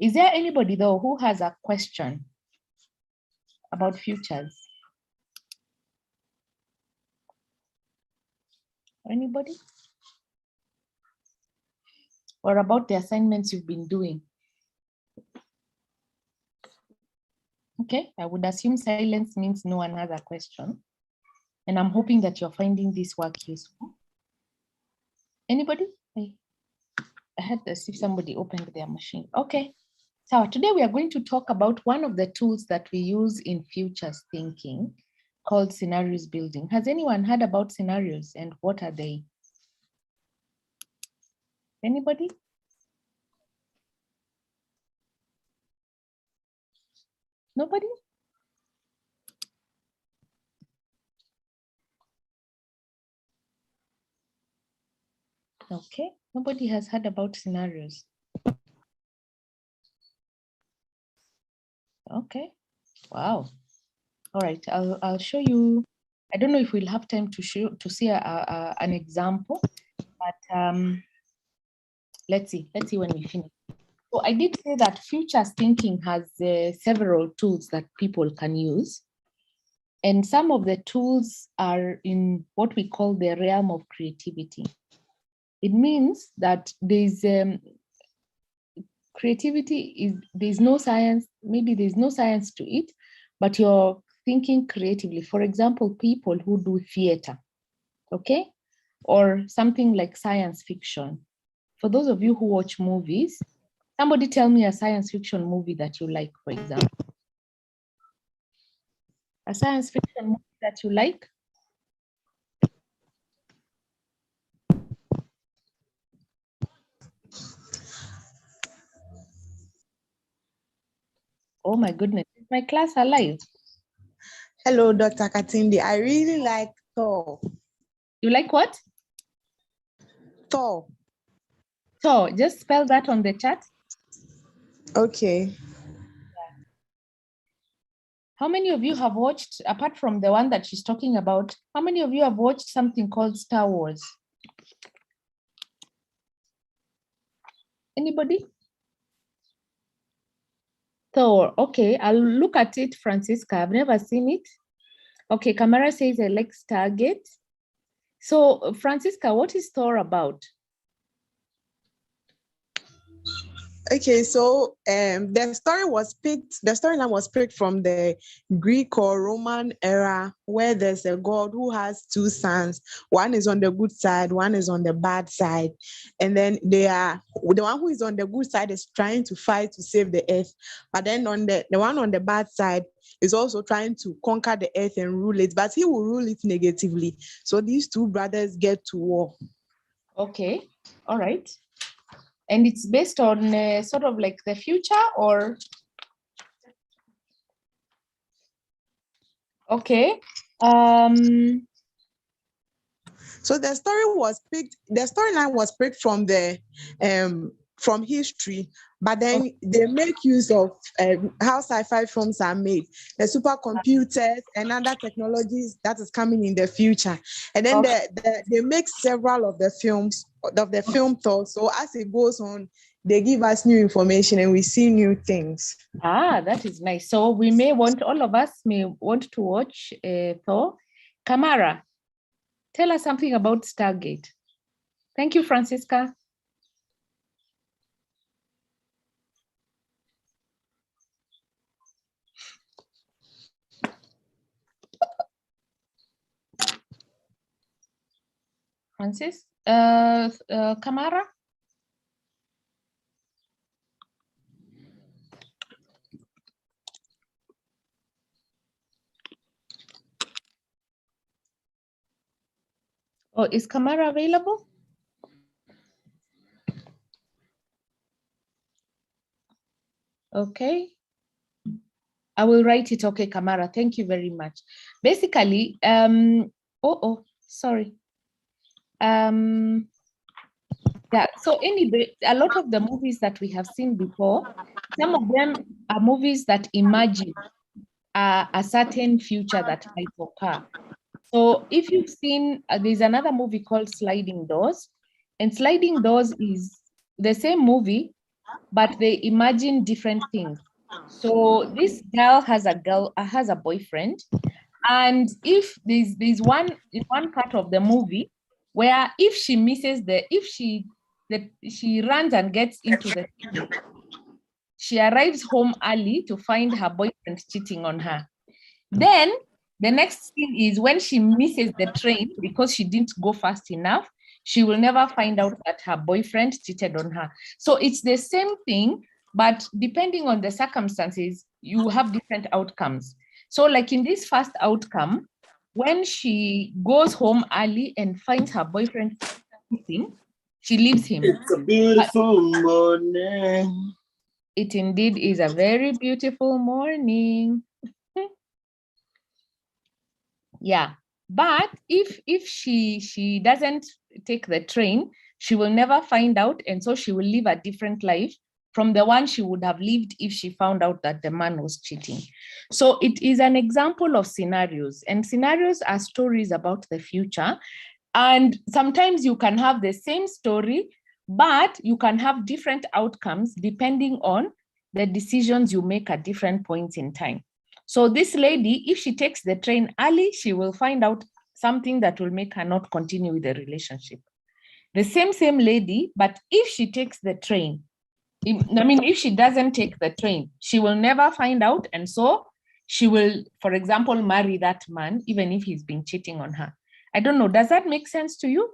Is there anybody though who has a question about futures? Anybody? Or about the assignments you've been doing? Okay, I would assume silence means no one has a question. And I'm hoping that you're finding this work useful. Anybody? I had to see if somebody opened their machine. Okay, so today we are going to talk about one of the tools that we use in futures thinking called scenarios building. Has anyone heard about scenarios and what are they? Anybody? Nobody? Okay, nobody has heard about scenarios. Okay, wow. All right, I'll show you. I don't know if we'll have time to see an example, but let's see when we finish. So I did say that futures thinking has several tools that people can use. And some of the tools are in what we call the realm of creativity. It means that there's creativity there's no science, maybe there's no science to it, but you're thinking creatively. For example, people who do theater, okay? Or something like science fiction. For those of you who watch movies, somebody tell me a science fiction movie that you like, for example. A science fiction movie that you like? Oh my goodness, is my class alive? Hello, Dr. Katindi. I really like Thor. You like what? Thor. So just spell that on the chat. Okay. How many of you have watched, apart from the one that she's talking about, how many of you have watched something called Star Wars? Anybody? Thor, okay, I'll look at it, Francisca. I've never seen it. Okay, Kamara says I like Stargate. So, Francisca, what is Thor about? Okay, so the storyline was picked from the Greek or Roman era, where there's a god who has two sons. One is on the good side, one is on the bad side. And then the one who is on the good side is trying to fight to save the earth. But then on the one on the bad side is also trying to conquer the earth and rule it, but he will rule it negatively. So these two brothers get to war. Okay, all right. And it's based on sort of like the future, or? Okay. So the storyline was picked from from history, but then they make use of how sci-fi films are made, the supercomputers and other technologies that is coming in the future. And then they make several of the film thoughts. So as it goes on, they give us new information and we see new things. Ah, that is nice. So all of us may want to watch Thor. Kamara, tell us something about Stargate. Thank you, Francisca. Francis, Kamara? Oh, is Kamara available? Okay. I will write it. Okay, Kamara, thank you very much. Basically, sorry. Yeah, so anyway, a lot of the movies that we have seen before, some of them are movies that imagine a certain future that might occur. So if you've seen, there's another movie called Sliding Doors, and Sliding Doors is the same movie, but they imagine different things. So this girl has a boyfriend, and if there's one in one part of the movie where if she misses she runs and gets into the city, she arrives home early to find her boyfriend cheating on her. Then the next thing is when she misses the train because she didn't go fast enough, she will never find out that her boyfriend cheated on her. So it's the same thing, but depending on the circumstances, you have different outcomes. So like in this first outcome, when she goes home early and finds her boyfriend cheating, she leaves him. It's a beautiful morning. It indeed is a very beautiful morning. Yeah, but if she doesn't take the train, she will never find out, and so she will live a different life from the one she would have lived if she found out that the man was cheating. So it is an example of scenarios, and scenarios are stories about the future. And sometimes you can have the same story, but you can have different outcomes depending on the decisions you make at different points in time. So this lady, if she takes the train early, she will find out something that will make her not continue with the relationship. The same lady, but if she takes the train, if she doesn't take the train, she will never find out. And so she will, for example, marry that man, even if he's been cheating on her. I don't know, does that make sense to you?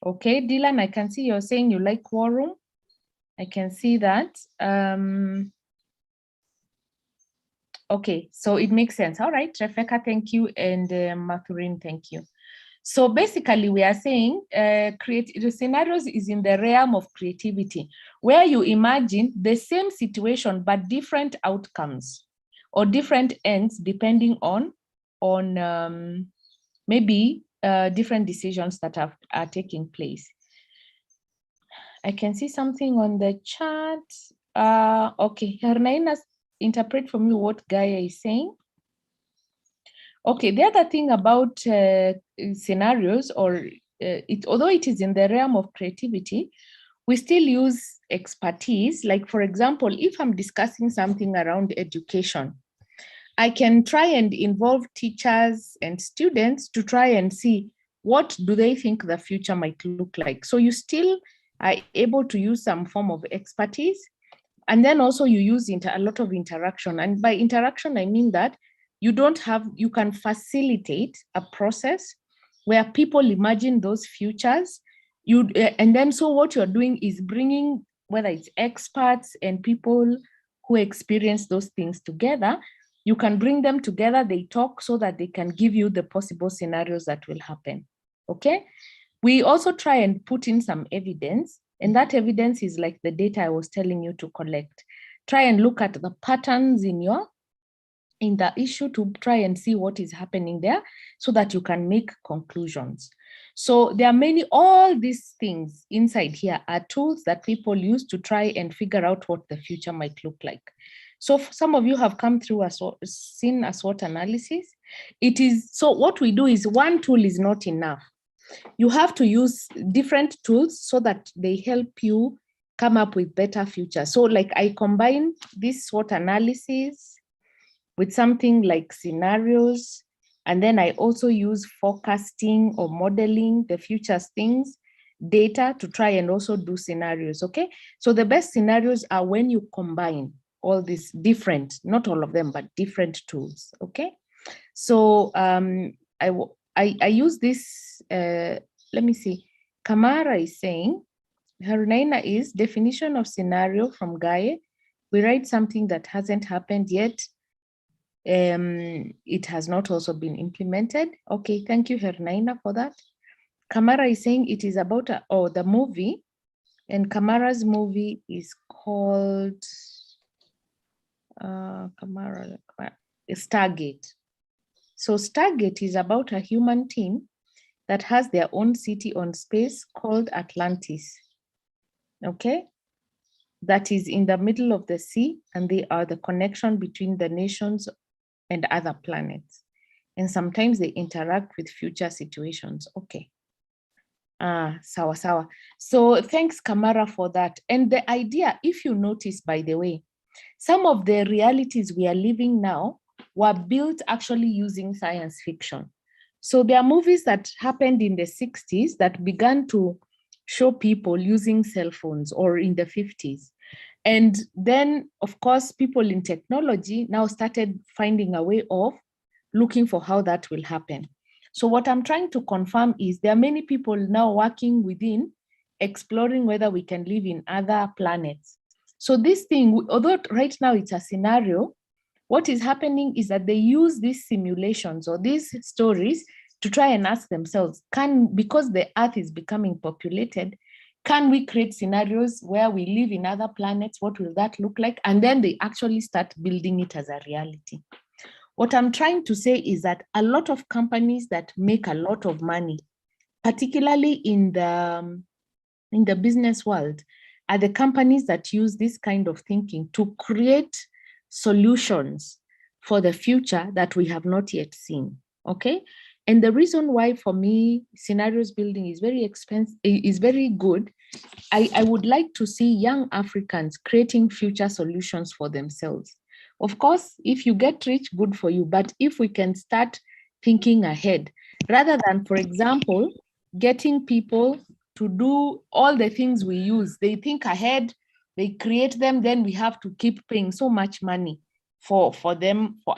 Okay, Dylan, I can see you're saying you like war room. I can see that. Okay, so it makes sense. All right, Rebecca, thank you. And Mathurin, thank you. So basically we are saying the scenarios is in the realm of creativity, where you imagine the same situation, but different outcomes or different ends, depending on maybe different decisions that are taking place. I can see something on the chat. Okay, Hernaina, interpret for me what Gaia is saying. Okay, the other thing about scenarios, although it is in the realm of creativity, we still use expertise. Like, for example, if I'm discussing something around education, I can try and involve teachers and students to try and see what do they think the future might look like. So you still are able to use some form of expertise. And then also you use a lot of interaction. And by interaction, I mean that you can facilitate a process where people imagine those futures. And then so what you're doing is bringing, whether it's experts and people who experience those things together, you can bring them together, they talk so that they can give you the possible scenarios that will happen, okay? We also try and put in some evidence, and that evidence is like the data I was telling you to collect. Try and look at the patterns in the issue to try and see what is happening there so that you can make conclusions. So there are all these things inside here are tools that people use to try and figure out what the future might look like. So some of you have come through seen a SWOT analysis. So what we do is one tool is not enough. You have to use different tools so that they help you come up with better futures. So like I combine this SWOT analysis with something like scenarios, and then I also use forecasting or modeling the future things, data to try and also do scenarios, okay? So the best scenarios are when you combine all these different, not all of them, but different tools, okay? So I use this, let me see, Kamara is saying, Harunaina is definition of scenario from Gaia. We write something that hasn't happened yet. It has not also been implemented. Okay, thank you, Hernaina, for that. Kamara is saying it is about the movie, and Kamara's movie is called Stargate. So Stargate is about a human team that has their own city on space called Atlantis. Okay, that is in the middle of the sea, and they are the connection between the nations and other planets. And sometimes they interact with future situations. Okay. Sawa sawa. So thanks, Kamara, for that. And the idea, if you notice, by the way, some of the realities we are living now were built actually using science fiction. So there are movies that happened in the 60s that began to show people using cell phones, or in the 50s. And then, of course, people in technology now started finding a way of looking for how that will happen. So what I'm trying to confirm is there are many people now working within, exploring whether we can live in other planets. So this thing, although right now it's a scenario, what is happening is that they use these simulations or these stories to try and ask themselves, because the Earth is becoming populated, can we create scenarios where we live in other planets? What will that look like? And then they actually start building it as a reality. What I'm trying to say is that a lot of companies that make a lot of money, particularly in the business world, are the companies that use this kind of thinking to create solutions for the future that we have not yet seen. Okay. And the reason why, for me, scenarios building is very expensive, is very good. I would like to see young Africans creating future solutions for themselves. Of course, if you get rich, good for you. But if we can start thinking ahead, rather than, for example, getting people to do all the things we use, they think ahead, they create them, then we have to keep paying so much money for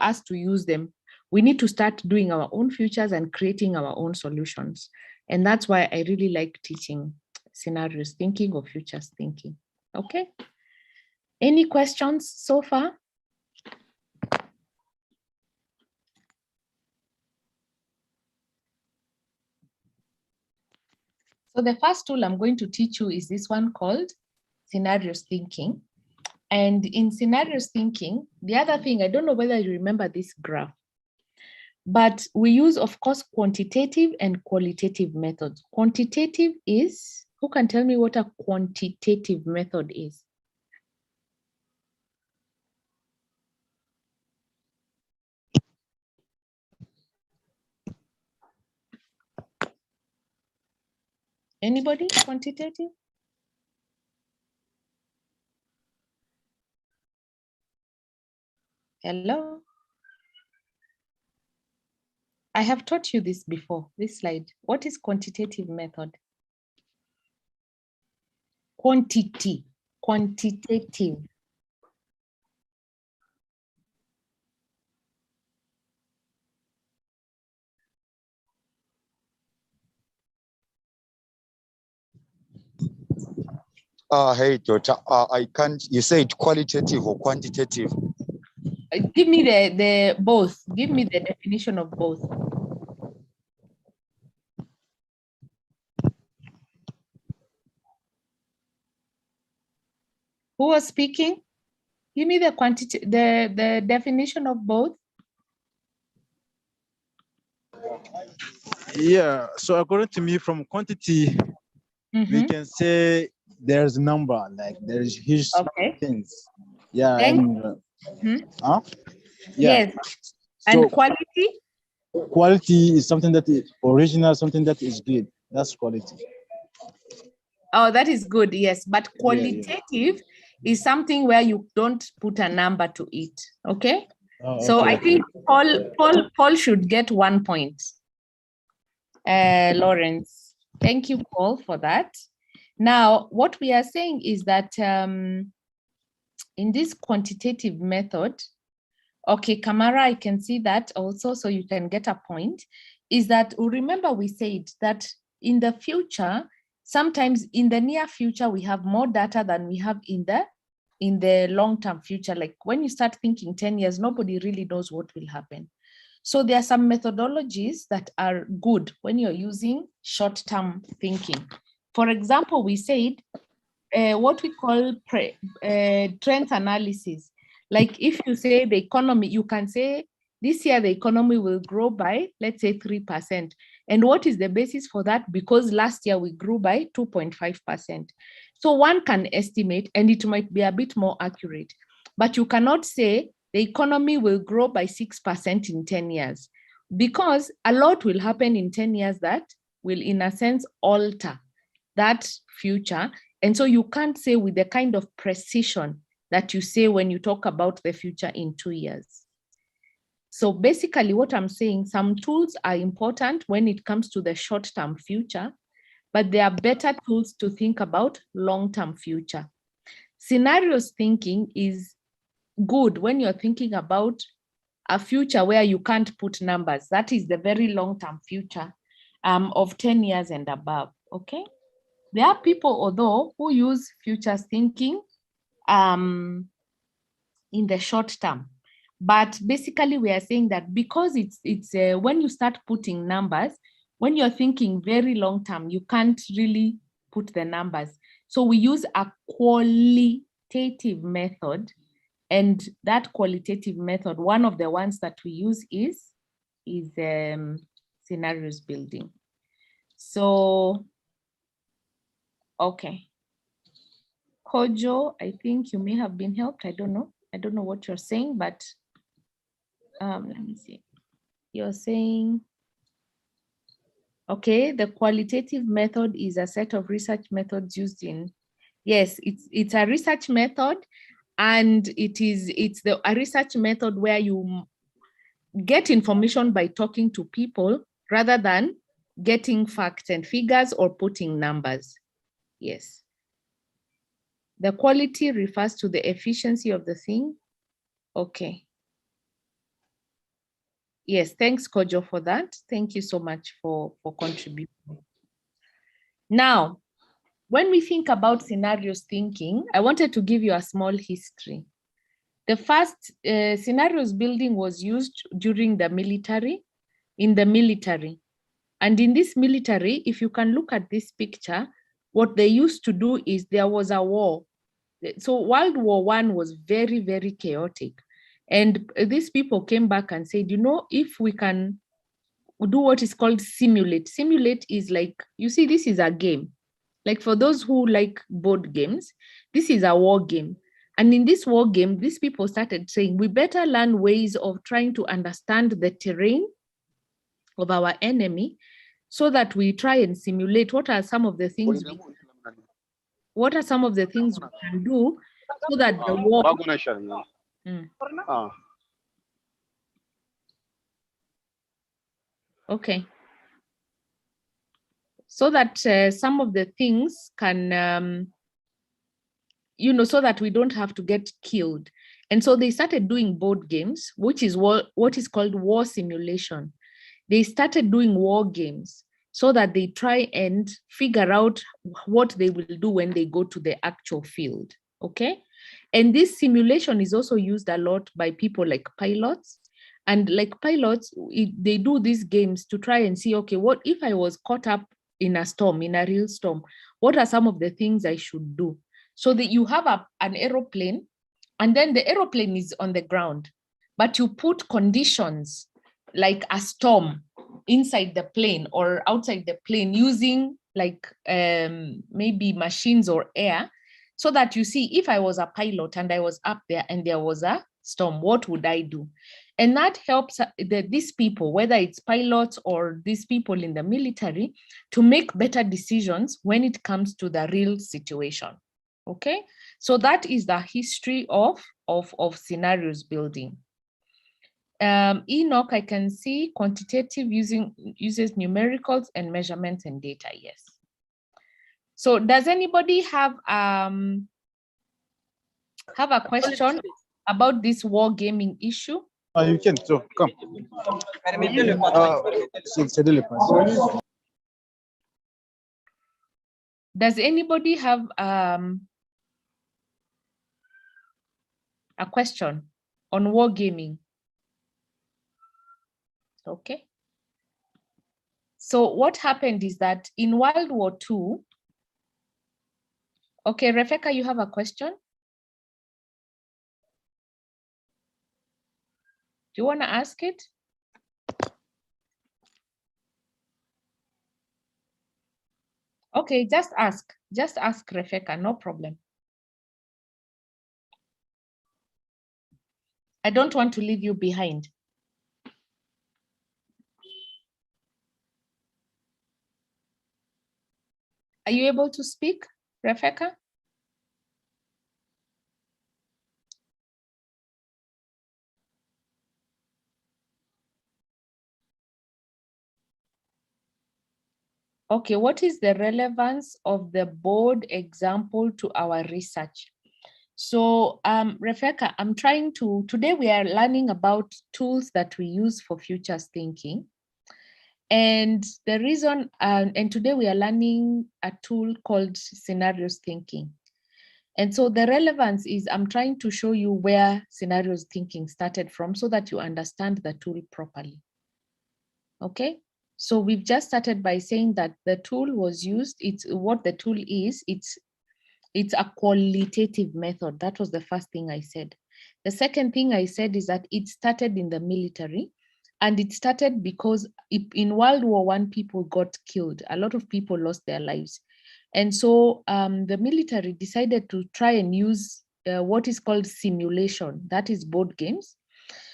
us to use them. We need to start doing our own futures and creating our own solutions. And that's why I really like teaching scenarios thinking or futures thinking. Okay. Any questions so far? So the first tool I'm going to teach you is this one called scenarios thinking. And in scenarios thinking, the other thing, I don't know whether you remember this graph, but we use, of course, quantitative and qualitative methods. Quantitative is, who can tell me what a quantitative method is? Anybody? Quantitative? Hello? I have taught you this before, this slide. What is quantitative method? Quantity, quantitative. Hey, Doctor. I can't. You said qualitative or quantitative? Give me the both. Give me the definition of both. Who was speaking? Give me the quantity, the definition of both. Yeah. So according to me, from quantity, we can say there's number, like there's huge things. Yeah. And yeah. Yes. So and quality? Quality is something that is original, something that is good. That's quality. Oh, that is good. Yes. But qualitative is something where you don't put a number to it. Okay. So I think Paul should get 1 point. Lawrence. Thank you, Paul, for that. Now, what we are saying is that in this quantitative method, okay, Kamara, I can see that also, so you can get a point, is that, remember we said that in the future, sometimes in the near future, we have more data than we have in the long-term future. Like when you start thinking 10 years, nobody really knows what will happen. So there are some methodologies that are good when you're using short-term thinking. For example, we said what we call trends analysis. Like if you say the economy, you can say this year the economy will grow by, let's say, 3%. And what is the basis for that? Because last year we grew by 2.5%. So one can estimate, and it might be a bit more accurate, but you cannot say the economy will grow by 6% in 10 years, because a lot will happen in 10 years that will in a sense alter that future. And so you can't say with the kind of precision that you say when you talk about the future in 2 years. So basically what I'm saying, some tools are important when it comes to the short-term future, but there are better tools to think about long-term future. Scenarios thinking is good when you're thinking about a future where you can't put numbers. That is the very long-term future of 10 years and above, okay? There are people, although, who use futures thinking in the short term. But basically we are saying that because it's when you start putting numbers, when you're thinking very long term, you can't really put the numbers. So we use a qualitative method, and that qualitative method, one of the ones that we use is scenarios building. So, okay. Kojo, I think you may have been helped. I don't know. I don't know what you're saying, but let me see. You're saying, okay, the qualitative method is a set of research methods used in, yes, it's a research method, and it's a research method where you get information by talking to people rather than getting facts and figures or putting numbers. Yes. The quality refers to the efficiency of the thing. Okay. Yes, thanks, Kojo, for that. Thank you so much for contributing. Now, when we think about scenarios thinking, I wanted to give you a small history. The first scenarios building was used during the military, in the military. And in this military, if you can look at this picture, what they used to do is there was a war. So World War I was very, very chaotic. And these people came back and said, you know, if we can do what is called simulate. Simulate is like, you see, this is a game. Like for those who like board games, this is a war game. And in this war game, these people started saying, we better learn ways of trying to understand the terrain of our enemy so that we try and simulate what are some of the things we can do so that the war. Okay. So that some of the things can, you know, so that we don't have to get killed. And so they started doing board games, which is what is called war simulation. They started doing war games so that they try and figure out what they will do when they go to the actual field, okay? And this simulation is also used a lot by people like pilots. And like pilots, they do these games to try and see, okay, what if I was caught up in a storm, in a real storm? What are some of the things I should do? So that you have an aeroplane, and then the aeroplane is on the ground, but you put conditions like a storm inside the plane or outside the plane using like maybe machines or air, so that you see, if I was a pilot and I was up there and there was a storm, what would I do? And that helps these people, whether it's pilots or these people in the military, to make better decisions when it comes to the real situation. Okay, so that is the history of scenarios building. Enoch, I can see quantitative uses numericals and measurements and data. Yes. So does anybody have a question about this war gaming issue? You can, so come. Does anybody have a question on war gaming? Okay. So what happened is that in World War II, okay, Rebecca, you have a question? Do you want to ask it? Okay, just ask Rebecca, no problem. I don't want to leave you behind. Are you able to speak, Rebecca? Okay, what is the relevance of the board example to our research? So, Rebecca, today we are learning about tools that we use for futures thinking. And the reason, and today we are learning a tool called scenarios thinking. And so the relevance is I'm trying to show you where scenarios thinking started from so that you understand the tool properly. Okay, so we've just started by saying that the tool was used. It's what the tool is. It's a qualitative method. That was the first thing I said. The second thing I said is that it started in the military, and it started because in World War I, people got killed. A lot of people lost their lives. And so the military decided to try and use what is called simulation, that is board games,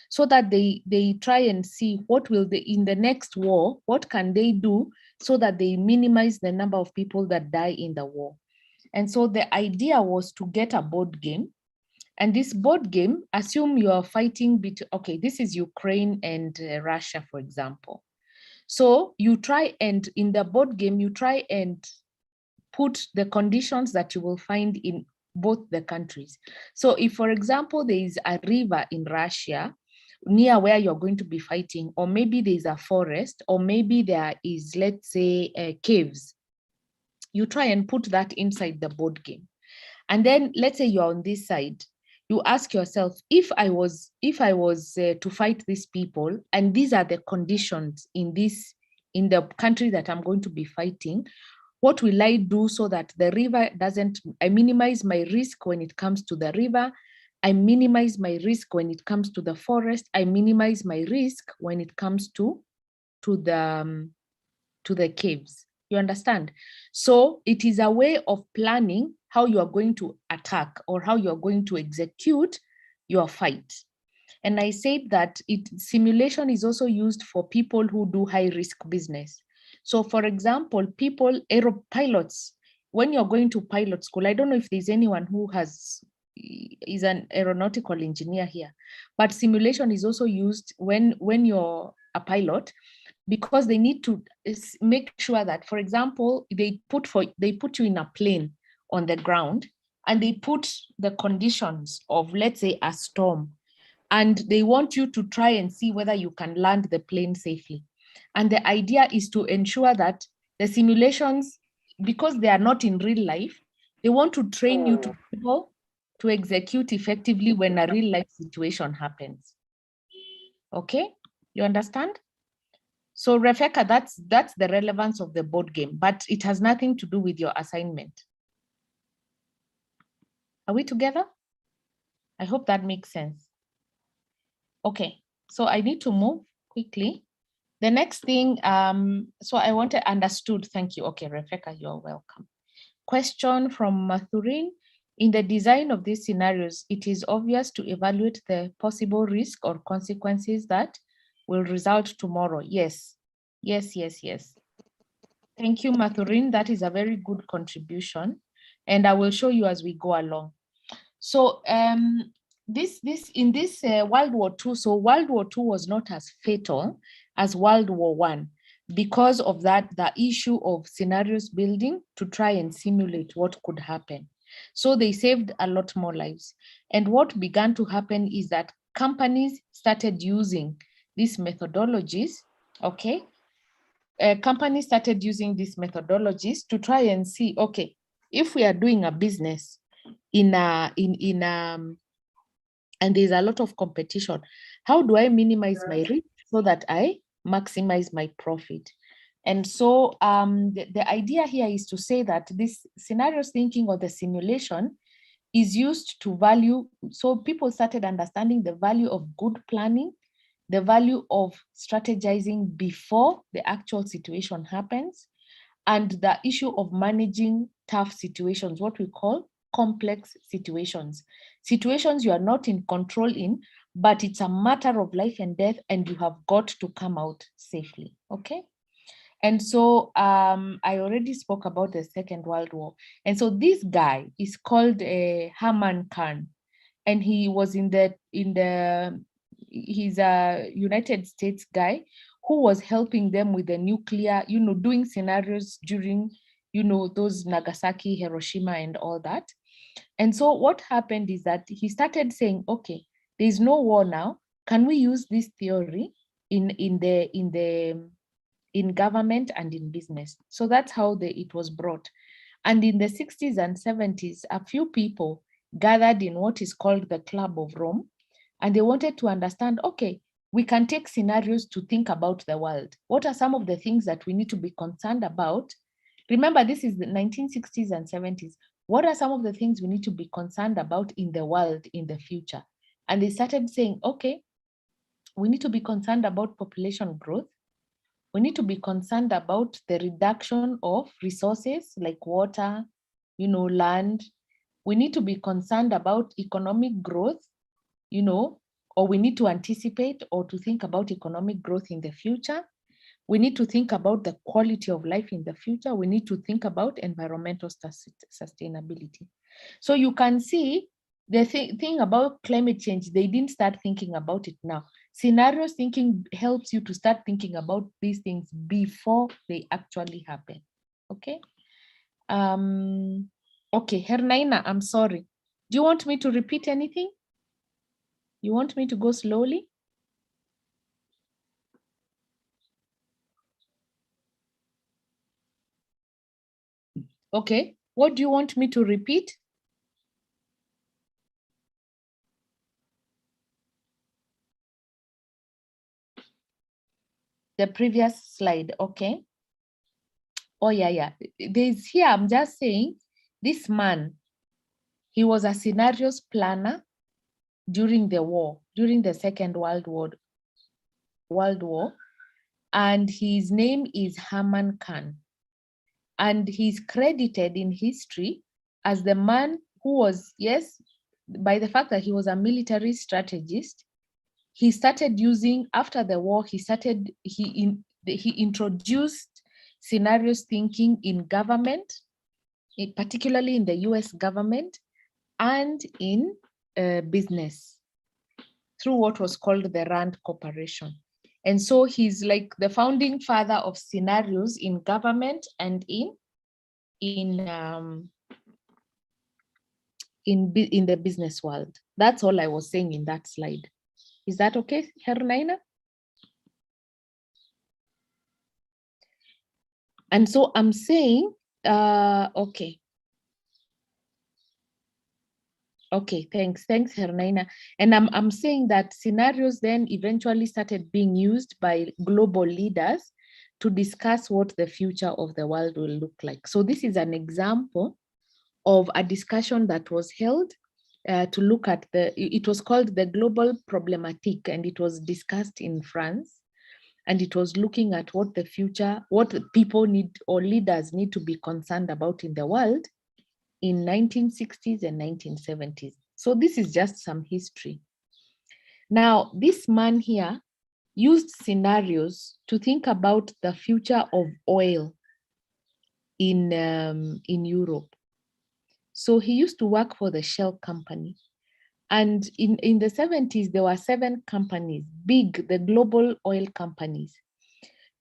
so that they try and see what will they, in the next war, what can they do so that they minimize the number of people that die in the war. And so the idea was to get a board game. And this board game, assume you are fighting between, okay, this is Ukraine and Russia, for example. So you try and, in the board game, you try and put the conditions that you will find in both the countries. So if, for example, there is a river in Russia near where you're going to be fighting, or maybe there's a forest, or maybe there is, let's say, caves, you try and put that inside the board game. And then let's say you're on this side, you ask yourself, if I was to fight these people, and these are the conditions in the country that I'm going to be fighting, what will I do so that the river doesn't, I minimize my risk when it comes to the river, I minimize my risk when it comes to the forest, I minimize my risk when it comes to the caves. You understand? So it is a way of planning how you are going to attack or how you are going to execute your fight. And I said that simulation is also used for people who do high risk business. So for example, pilots, when you're going to pilot school, I don't know if there's anyone who is an aeronautical engineer here, but simulation is also used when you're a pilot, because they need to make sure that, for example, they put you in a plane on the ground, and they put the conditions of, let's say, a storm, and they want you to try and see whether you can land the plane safely. And the idea is to ensure that the simulations, because they are not in real life, they want to train you to be able to execute effectively when a real life situation happens. Okay, you understand? So Rebecca, that's the relevance of the board game, but it has nothing to do with your assignment. Are we together? I hope that makes sense. Okay, so I need to move quickly. The next thing, so I wanted understood, thank you. Okay, Rebecca, you're welcome. Question from Mathurin. In the design of these scenarios, it is obvious to evaluate the possible risk or consequences that will result tomorrow. Yes, yes, yes, yes. Thank you, Mathurin. That is a very good contribution, and I will show you as we go along. So in this World War II, so World War II was not as fatal as World War I because of that, the issue of scenarios building to try and simulate what could happen. So they saved a lot more lives. And what began to happen is that companies started using these methodologies, okay? Companies started using these methodologies to try and see, okay, if we are doing a business and there's a lot of competition, how do I minimize my risk so that I maximize my profit? And so the idea here is to say that this scenarios thinking or the simulation is used to value, so people started understanding the value of good planning, the value of strategizing before the actual situation happens, and the issue of managing tough situations, what we call complex situations. Situations you are not in control in, but it's a matter of life and death, and you have got to come out safely, okay? And so I already spoke about the Second World War. And so this guy is called Herman Kahn, and he was he's a United States guy who was helping them with the nuclear, doing scenarios during, those Nagasaki, Hiroshima, and all that. And so what happened is that he started saying, okay, there's no war now. Can we use this theory in government and in business? So that's how it was brought. And in the 60s and 70s, a few people gathered in what is called the Club of Rome, and they wanted to understand, okay, we can take scenarios to think about the world. What are some of the things that we need to be concerned about? Remember, this is the 1960s and 70s. What are some of the things we need to be concerned about in the world in the future? And they started saying, okay, we need to be concerned about population growth. We need to be concerned about the reduction of resources like water, land. We need to be concerned about economic growth, or we need to anticipate or to think about economic growth in the future. We need to think about the quality of life in the future. We need to think about environmental sustainability. So you can see the thing about climate change, they didn't start thinking about it now. Scenarios thinking helps you to start thinking about these things before they actually happen. Okay. Okay, Hernaina, I'm sorry. Do you want me to repeat anything? You want me to go slowly? Okay, what do you want me to repeat? The previous slide, okay. Oh yeah. There's here, I'm just saying, this man, he was a scenarios planner during the war, during the Second World War, and his name is Herman Kahn. And he's credited in history as the man who was, yes, by the fact that he was a military strategist. He started using, after the war, he introduced scenarios thinking in government, particularly in the US government, and in business through what was called the Rand Corporation. And so he's like the founding father of scenarios in government and in the business world. That's all I was saying in that slide. Is that okay, Hernaina? And so I'm saying, okay. Okay, thanks, Hernaina. And I'm saying that scenarios then eventually started being used by global leaders to discuss what the future of the world will look like. So this is an example of a discussion that was held to look at it was called the Global Problematique, and it was discussed in France. And it was looking at what the future, what people need or leaders need to be concerned about in the world in 1960s and 1970s. So this is just some history. Now, this man here used scenarios to think about the future of oil in Europe. So he used to work for the Shell company. And in the 70s, there were 7 companies, the global oil companies.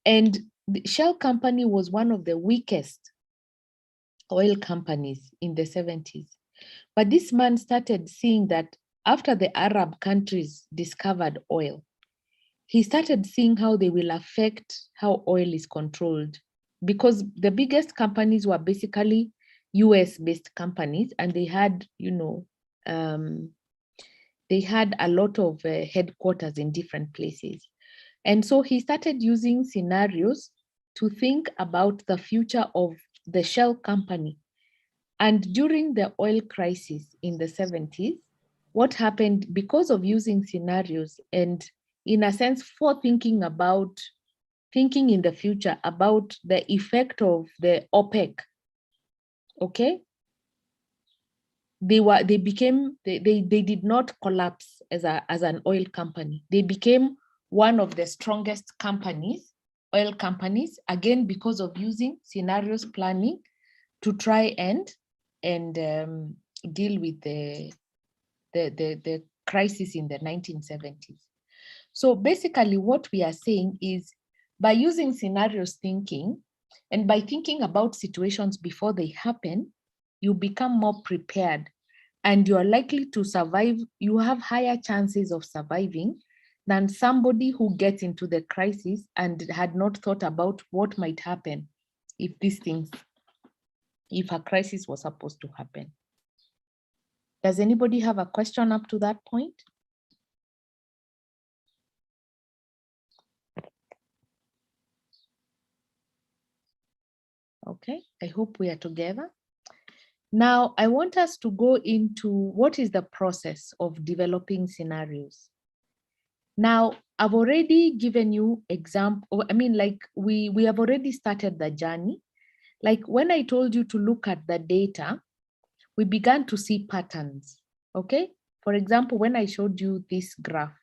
And the Shell company was one of the weakest oil companies in the 70s. But this man started seeing that after the Arab countries discovered oil, he started seeing how they will affect how oil is controlled, because the biggest companies were basically US-based companies, and they had, they had a lot of headquarters in different places. And so he started using scenarios to think about the future of the Shell company. And during the oil crisis in the 70s, what happened because of using scenarios and, in a sense, for thinking in the future about the effect of the OPEC, okay? They did not collapse as an oil company. They became one of the strongest companies oil companies, again, because of using scenarios planning to try and deal with the crisis in the 1970s. So basically what we are saying is, by using scenarios thinking and by thinking about situations before they happen, you become more prepared and you are likely to survive. You have higher chances of surviving than somebody who gets into the crisis and had not thought about what might happen if a crisis was supposed to happen. Does anybody have a question up to that point? Okay, I hope we are together. Now, I want us to go into what is the process of developing scenarios. Now, I've already given you example. I mean, like we have already started the journey. Like when I told you to look at the data, we began to see patterns, okay? For example, when I showed you this graph,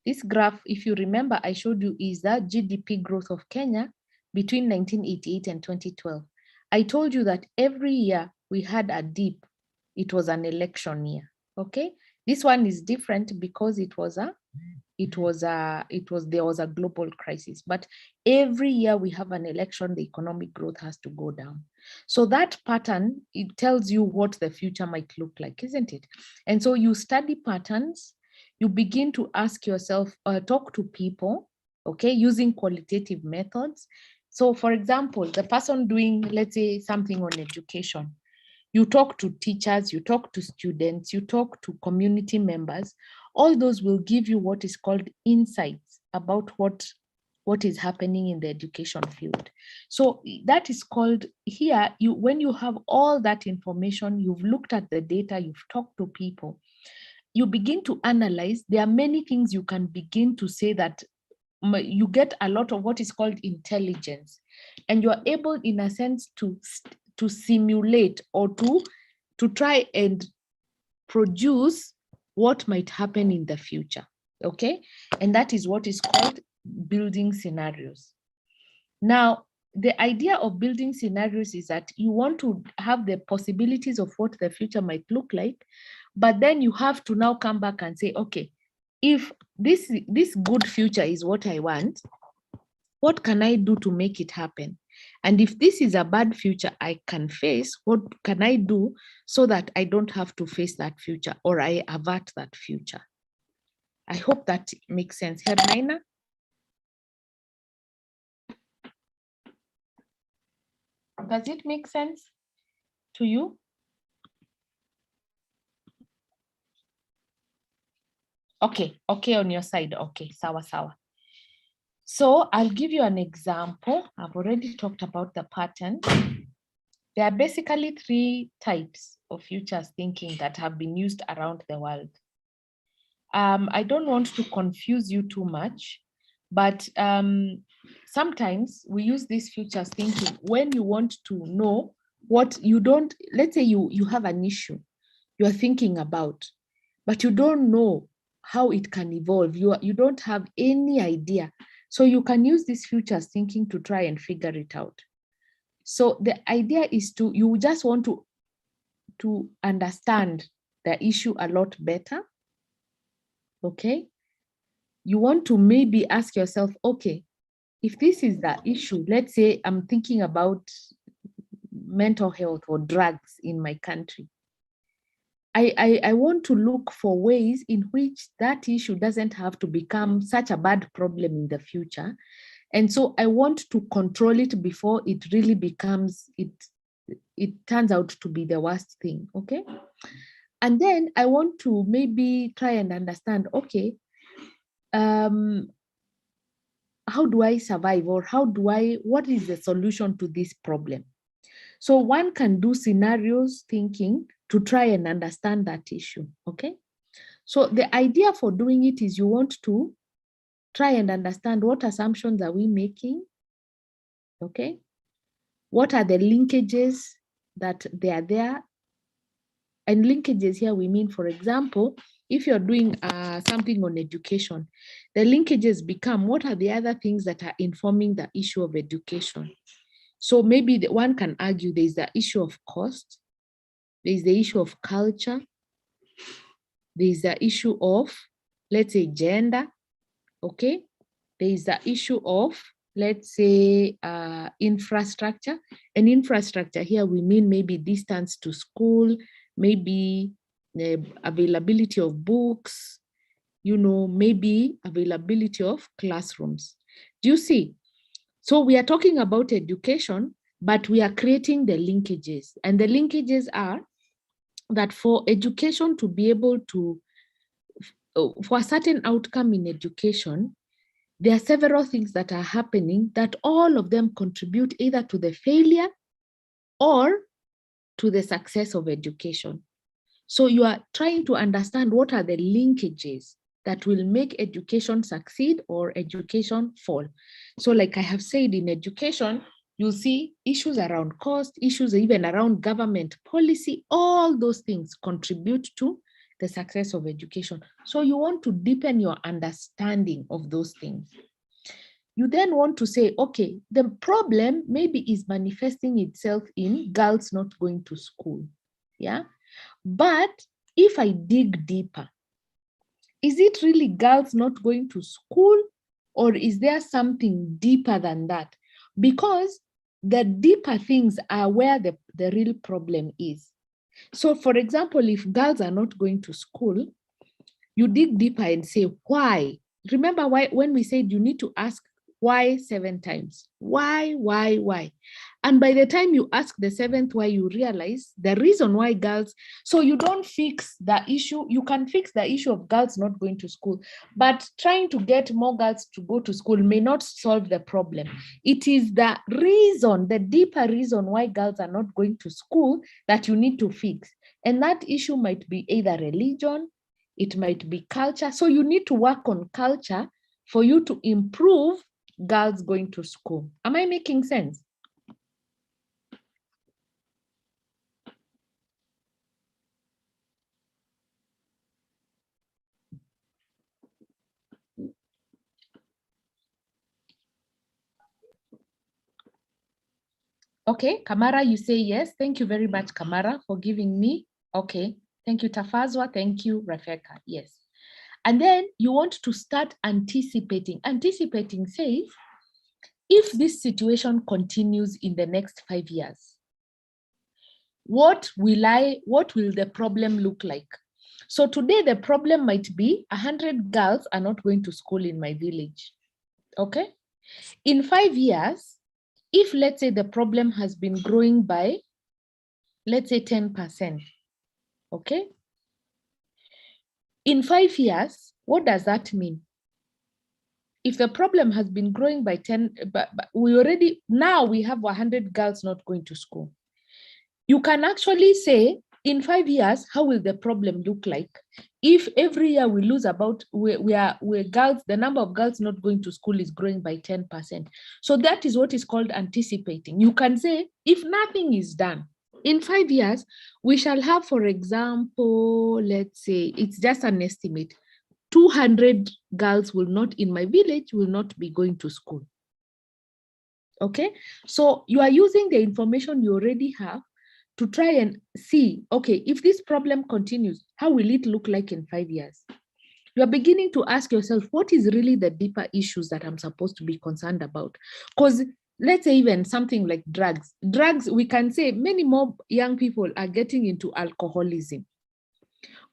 if you remember, I showed you is the GDP growth of Kenya between 1988 and 2012. I told you that every year we had a dip. It was an election year, okay? This one is different because there was a global crisis, but every year we have an election, the economic growth has to go down. So that pattern, it tells you what the future might look like, isn't it? And so you study patterns, you begin to ask yourself, talk to people, okay, using qualitative methods. So for example, the person doing, let's say, something on education, you talk to teachers, you talk to students, you talk to community members. All those will give you what is called insights about what is happening in the education field. So that is called here, when you have all that information, you've looked at the data, you've talked to people, you begin to analyze. There are many things you can begin to say that you get a lot of what is called intelligence, and you are able, in a sense, to simulate or to try and produce what might happen in the future, okay? And that is what is called building scenarios. Now, the idea of building scenarios is that you want to have the possibilities of what the future might look like, but then you have to now come back and say, okay, if this good future is what I want, what can I do to make it happen? And if this is a bad future I can face, what can I do so that I don't have to face that future or I avert that future? I hope that makes sense. Herr Reiner? Does it make sense to you? Okay, on your side. Okay, sawa. So I'll give you an example. I've already talked about the pattern. There are basically 3 types of futures thinking that have been used around the world. I don't want to confuse you too much, but sometimes we use this futures thinking when you want to know what you don't, let's say you have an issue you're thinking about, but you don't know how it can evolve. You don't have any idea. So you can use this futures thinking to try and figure it out. So the idea is you just want to understand the issue a lot better. Okay. You want to maybe ask yourself, okay, if this is the issue, let's say I'm thinking about mental health or drugs in my country. I want to look for ways in which that issue doesn't have to become such a bad problem in the future. And so I want to control it before it really becomes, it turns out to be the worst thing, okay? And then I want to maybe try and understand, okay, how do I survive, or what is the solution to this problem? So one can do scenarios thinking to try and understand that issue, okay? So the idea for doing it is you want to try and understand what assumptions are we making, okay? What are the linkages that they are there? And linkages here, we mean, for example, if you're doing something on education, the linkages become what are the other things that are informing the issue of education. So maybe one can argue there's the issue of cost, there's the issue of culture, there's the issue of, let's say, gender, okay? There's the issue of, let's say, infrastructure. And infrastructure here, we mean maybe distance to school, maybe the availability of books, maybe availability of classrooms. Do you see? So we are talking about education, but we are creating the linkages. And the linkages are that for education to be able to, for a certain outcome in education, there are several things that are happening that all of them contribute either to the failure or to the success of education. So you are trying to understand what are the linkages that will make education succeed or education fall. So like I have said, in education, you'll see issues around cost, issues even around government policy, all those things contribute to the success of education. So you want to deepen your understanding of those things. You then want to say, okay, the problem maybe is manifesting itself in girls not going to school, yeah? But if I dig deeper, is it really girls not going to school, or is there something deeper than that? Because the deeper things are where the real problem is. So for example, if girls are not going to school, you dig deeper and say, why? Remember why when we said you need to ask why 7 times? Why? And by the time you ask the 7th why, you realize the reason why girls, so you don't fix the issue. You can fix the issue of girls not going to school, but trying to get more girls to go to school may not solve the problem. It is the reason, the deeper reason why girls are not going to school that you need to fix. And that issue might be either religion, it might be culture. So you need to work on culture for you to improve girls going to school. Am I making sense? Okay, Kamara, you say yes. Thank you very much, Kamara, for giving me. Okay, thank you, Tafazwa. Thank you, Rafeka. Yes. And then you want to start anticipating. Anticipating says, if this situation continues in the next 5 years, what will the problem look like? So today the problem might be 100 girls are not going to school in my village. Okay. In 5 years, if let's say the problem has been growing by, let's say 10%, okay? In 5 years, what does that mean? If the problem has been growing by 10, but now we have 100 girls not going to school. You can actually say, in 5 years, how will the problem look like? If every year we lose about, the number of girls not going to school is growing by 10%. So that is what is called anticipating. You can say, if nothing is done, in 5 years, we shall have, for example, let's say, it's just an estimate, 200 girls in my village will not be going to school. Okay, so you are using the information you already have to try and see, okay, if this problem continues, how will it look like in 5 years? You are beginning to ask yourself, what is really the deeper issues that I'm supposed to be concerned about? Because let's say even something like drugs. Drugs, we can say many more young people are getting into alcoholism.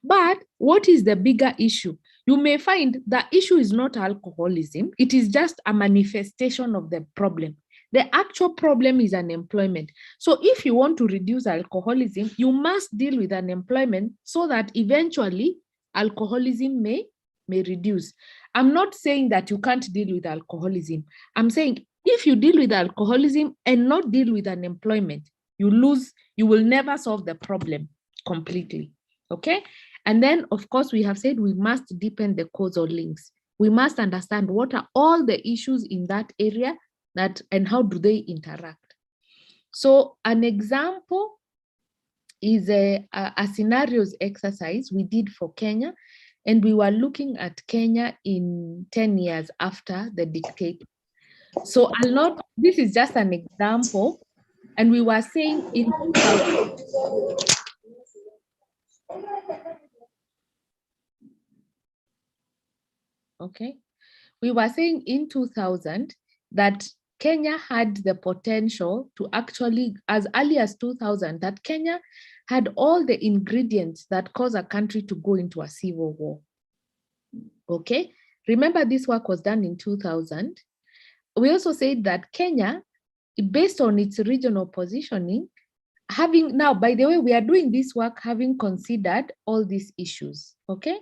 But what is the bigger issue? You may find the issue is not alcoholism. It is just a manifestation of the problem. The actual problem is unemployment. So if you want to reduce alcoholism, you must deal with unemployment so that eventually alcoholism may reduce. I'm not saying that you can't deal with alcoholism. I'm saying if you deal with alcoholism and not deal with unemployment, you will never solve the problem completely. Okay? And then, of course, we have said we must deepen the causal links. We must understand what are all the issues in that area and how do they interact. So an example is a scenarios exercise we did for Kenya, and we were looking at Kenya in 10 years after the dictator. So this is just an example, and we were saying in 2000, okay, we were saying in 2000 that Kenya had the potential to actually, as early as 2000, that Kenya had all the ingredients that cause a country to go into a civil war. Okay, remember this work was done in 2000. We also said that Kenya, based on its regional positioning, now, by the way, we are doing this work having considered all these issues, okay?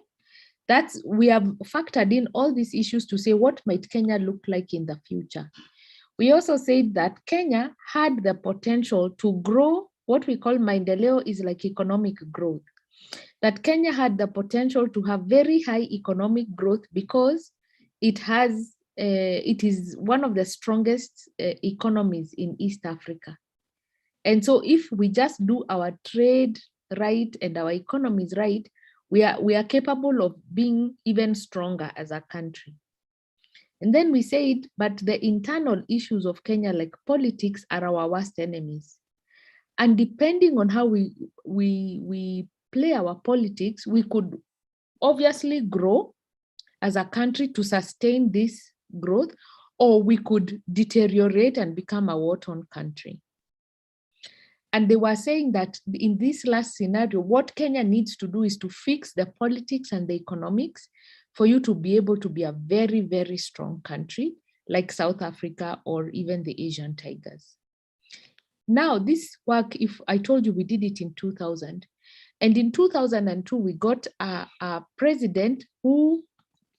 We have factored in all these issues to say what might Kenya look like in the future. We also said that Kenya had the potential to grow, what we call maendeleo is like economic growth. That Kenya had the potential to have very high economic growth because it is one of the strongest economies in East Africa. And so if we just do our trade right and our economies right, we are capable of being even stronger as a country. And then we said, but the internal issues of Kenya, like politics, are our worst enemies. And depending on how we play our politics, we could obviously grow as a country to sustain this growth, or we could deteriorate and become a war-torn country. And they were saying that in this last scenario, what Kenya needs to do is to fix the politics and the economics for you to be able to be a very, very strong country like South Africa or even the Asian tigers. Now, this work, if I told you we did it in 2000, and in 2002, we got a president who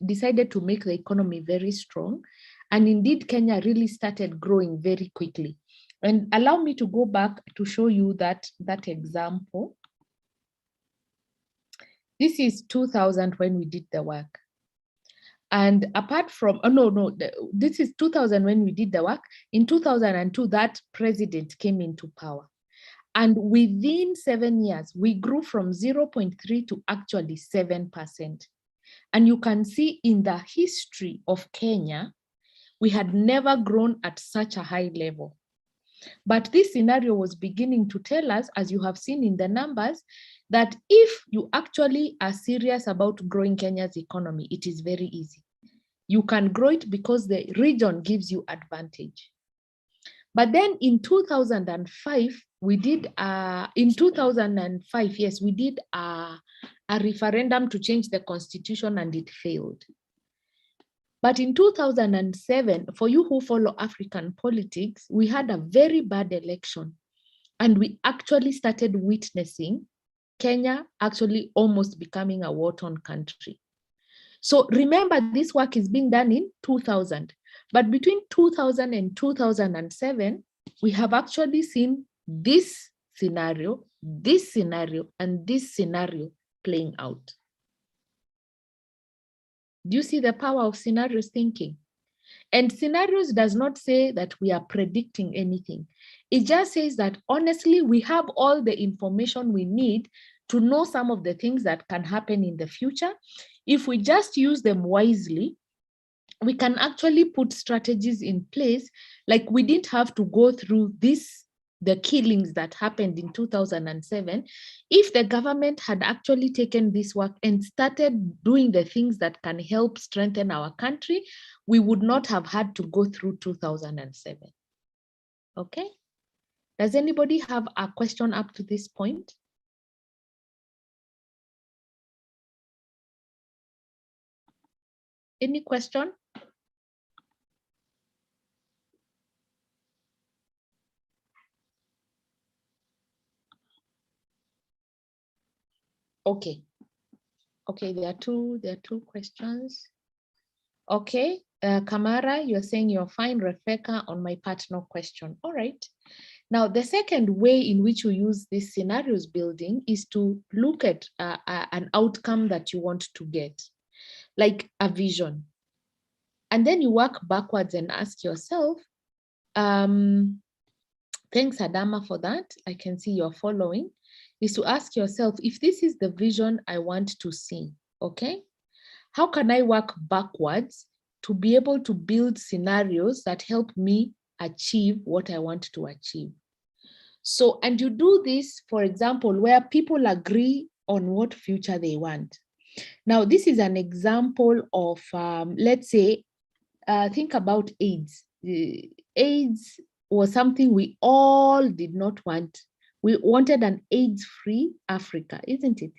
decided to make the economy very strong. And indeed, Kenya really started growing very quickly. And allow me to go back to show you that example. This is 2000 when we did the work. And apart from, this is 2000 when we did the work. In 2002, that president came into power. And within 7 years, we grew from 0.3 to actually 7%. And you can see in the history of Kenya, we had never grown at such a high level. But this scenario was beginning to tell us, as you have seen in the numbers, that if you actually are serious about growing Kenya's economy, it is very easy. You can grow it because the region gives you advantage. But then in 2005, we did a referendum to change the constitution, and it failed. But in 2007, for you who follow African politics, we had a very bad election, and we actually started witnessing Kenya actually almost becoming a war-torn country. So remember, this work is being done in 2000, but between 2000 and 2007, we have actually seen this scenario, and this scenario playing out. Do you see the power of scenarios thinking? And scenarios does not say that we are predicting anything. It just says that honestly, we have all the information we need to know some of the things that can happen in the future. If we just use them wisely, we can actually put strategies in place. Like we didn't have to go through the killings that happened in 2007, if the government had actually taken this work and started doing the things that can help strengthen our country, we would not have had to go through 2007. Okay? Does anybody have a question up to this point? Any question? Okay. Okay, there are two questions. Okay, Kamara, you're saying you're fine. Refeka, on my part, no question. All right. Now, the second way in which we use this scenarios building is to look at an outcome that you want to get, like a vision. And then you work backwards and ask yourself, thanks, Adama, for that. I can see you're following. is to ask yourself, if this is the vision I want to see, okay, how can I work backwards to be able to build scenarios that help me achieve what I want to achieve? So, and you do this, for example, where people agree on what future they want. Now, this is an example of, let's say, think about AIDS. AIDS was something we all did not want. We wanted an AIDS-free Africa, isn't it?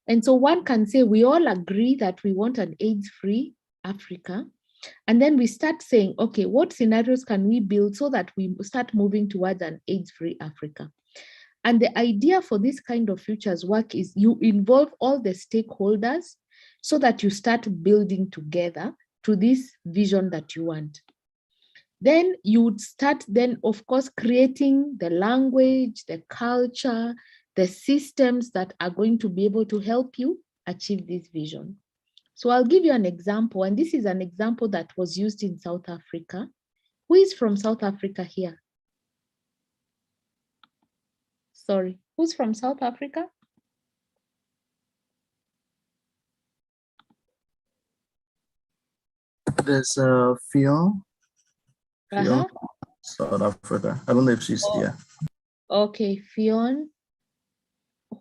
And so one can say we all agree that we want an AIDS-free Africa. And then we start saying, okay, what scenarios can we build so that we start moving towards an AIDS-free Africa? And the idea for this kind of futures work is you involve all the stakeholders so that you start building together to this vision that you want. Then you would start then, of course, creating the language, the culture, the systems that are going to be able to help you achieve this vision. So I'll give you an example, and this is an example that was used in South Africa. Who is from South Africa here? Sorry, who's from South Africa? There's Fionn. South Africa. I don't know if she's here. Okay, Fionn.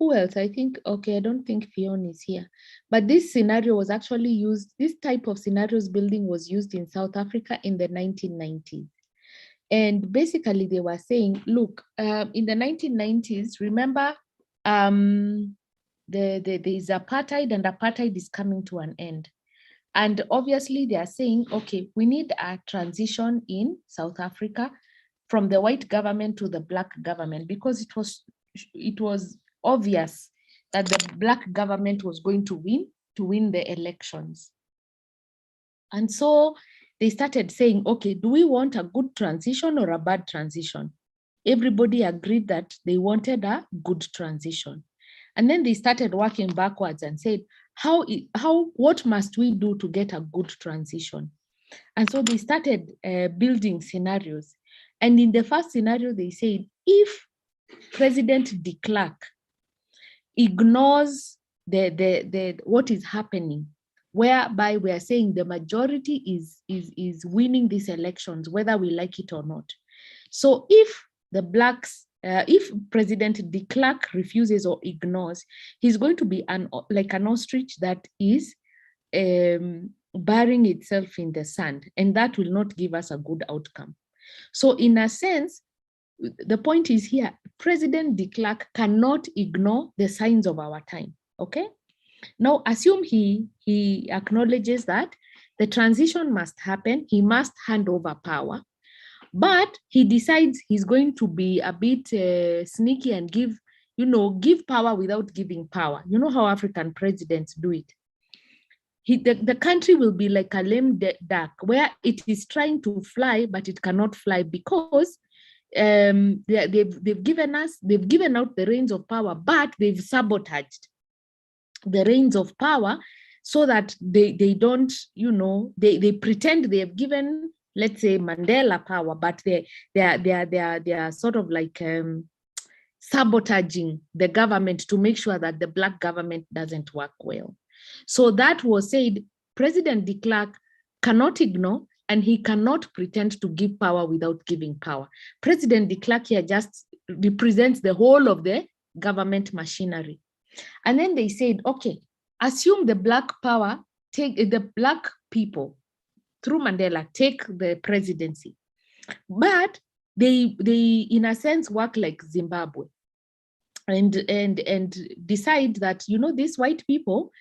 Who else? I think, okay, I don't think Fionn is here. But this scenario was actually used, this type of scenarios building was used in South Africa in the 1990s. And basically they were saying, look, in the 1990s, remember, there's apartheid, and apartheid is coming to an end. And obviously they are saying, okay, we need a transition in South Africa from the white government to the black government, because it was obvious that the black government was going to win the elections. And so they started saying, okay, do we want a good transition or a bad transition? Everybody agreed that they wanted a good transition. And then they started working backwards and said, what must we do to get a good transition? And so they started building scenarios. And in the first scenario, they said, if President de Klerk ignores what is happening, whereby we are saying the majority is winning these elections, whether we like it or not. So if the blacks, if President de Klerk refuses or ignores, he's going to be like an ostrich that is burying itself in the sand, and that will not give us a good outcome. So in a sense, the point is here, President de Klerk cannot ignore the signs of our time, okay? Now, assume he acknowledges that the transition must happen, he must hand over power, but he decides he's going to be a bit sneaky and give power without giving power. You know how African presidents do it. The country will be like a lame duck, where it is trying to fly, but it cannot fly because they've given out the reins of power, but they've sabotaged the reins of power so that they don't, they pretend they have given, let's say, Mandela power, but they are sort of like sabotaging the government to make sure that the black government doesn't work well. So that was said, President de Klerk cannot ignore, and he cannot pretend to give power without giving power. President de Klerk here just represents the whole of the government machinery. And then they said, okay, assume the black people through Mandela take the presidency, but they in a sense work like Zimbabwe and decide that, these white people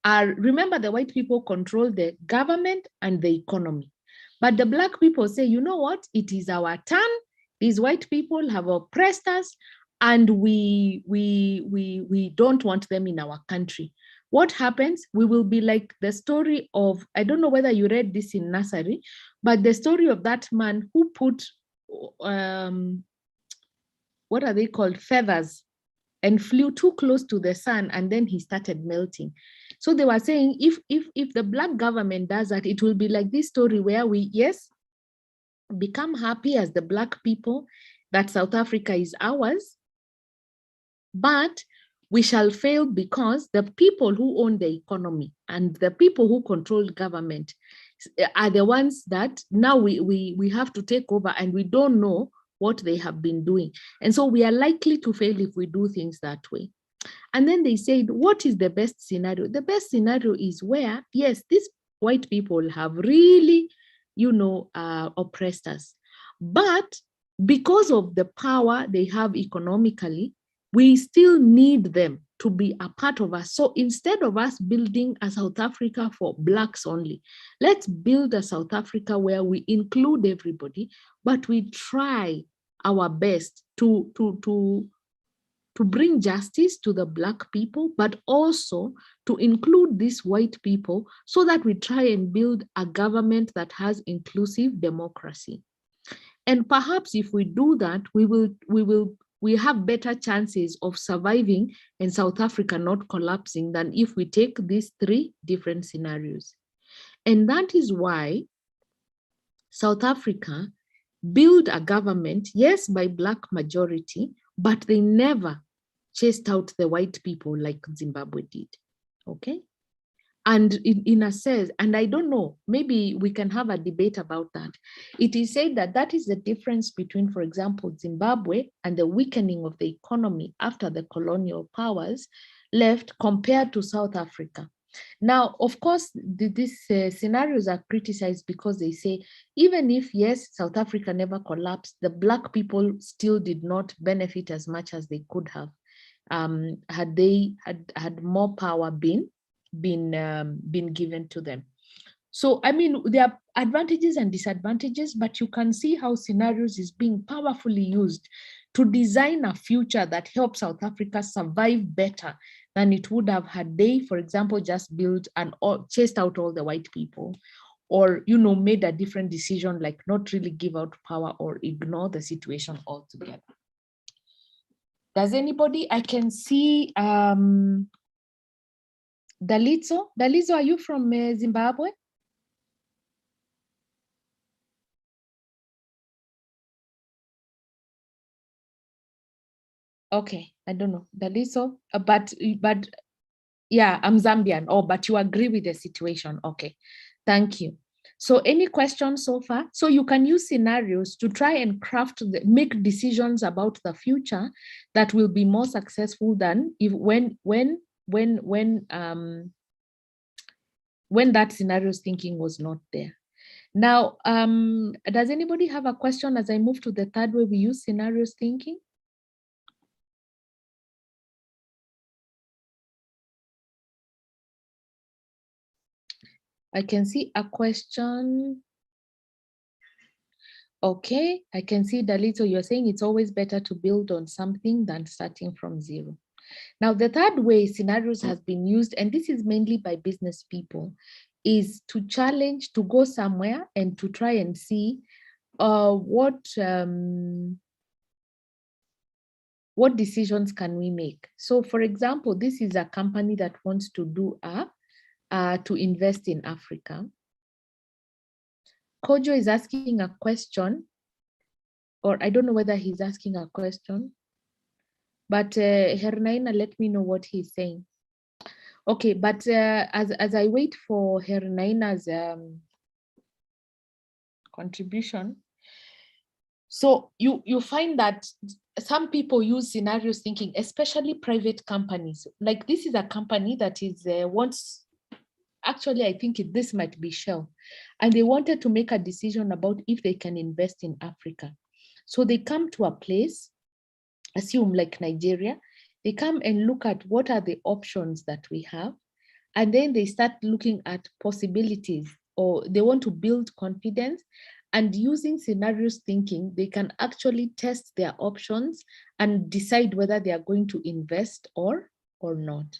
remember the white people control the government and the economy. But the black people say, you know what, it is our turn. These white people have oppressed us, and we don't want them in our country. What happens? We will be like the story of, I don't know whether you read this in nursery, but the story of that man who put, what are they called? Feathers, and flew too close to the sun, and then he started melting. So they were saying, if the black government does that, it will be like this story where we, yes, become happy as the black people that South Africa is ours, But we shall fail because the people who own the economy and the people who control government are the ones that now we have to take over, and we don't know what they have been doing. And so we are likely to fail if we do things that way. And then they said, what is the best scenario? The best scenario is where, yes, these white people have really, oppressed us. But because of the power they have economically, we still need them to be a part of us. So instead of us building a South Africa for Blacks only, let's build a South Africa where we include everybody, but we try our best to bring justice to the Black people, but also to include these white people so that we try and build a government that has inclusive democracy. And perhaps if we do that, we have better chances of surviving and South Africa not collapsing than if we take these three different scenarios. And that is why South Africa built a government, yes, by Black majority, but they never chased out the white people like Zimbabwe did, okay? And in a sense, and I don't know, maybe we can have a debate about that. It is said that that is the difference between, for example, Zimbabwe and the weakening of the economy after the colonial powers left compared to South Africa. Now, of course, these scenarios are criticized because they say, even if, yes, South Africa never collapsed, the Black people still did not benefit as much as they could have had they had more power been given to them. So, I mean, there are advantages and disadvantages, but you can see how scenarios is being powerfully used to design a future that helps South Africa survive better than it would have had they, for example, just built and chased out all the white people, or, made a different decision, like not really give out power or ignore the situation altogether. Does anybody, I can see Dalitso. Dalitso, are you from Zimbabwe? Okay, I don't know, Dalitso, but yeah, I'm Zambian. Oh, but you agree with the situation. Okay, thank you. So any questions so far? So you can use scenarios to try and make decisions about the future that will be more successful than if when that scenario's thinking was not there. Now, does anybody have a question as I move to the third way we use scenarios thinking? I can see a question. Okay, I can see Dalito, you're saying it's always better to build on something than starting from zero. Now, the third way scenarios has been used, and this is mainly by business people, is to challenge, to go somewhere and to try and see what decisions can we make. So, for example, this is a company that wants to do to invest in Africa. Kojo is asking a question, or I don't know whether he's asking a question, but Hernaina, let me know what he's saying. Okay, but as I wait for Hernaina's contribution, so you find that some people use scenarios thinking, especially private companies. Like this is a company that is wants, actually I think this might be Shell, and they wanted to make a decision about if they can invest in Africa. So they come to a place, assume like Nigeria, they come and look at what are the options that we have, and then they start looking at possibilities, or they want to build confidence, and using scenarios thinking, they can actually test their options and decide whether they are going to invest or not.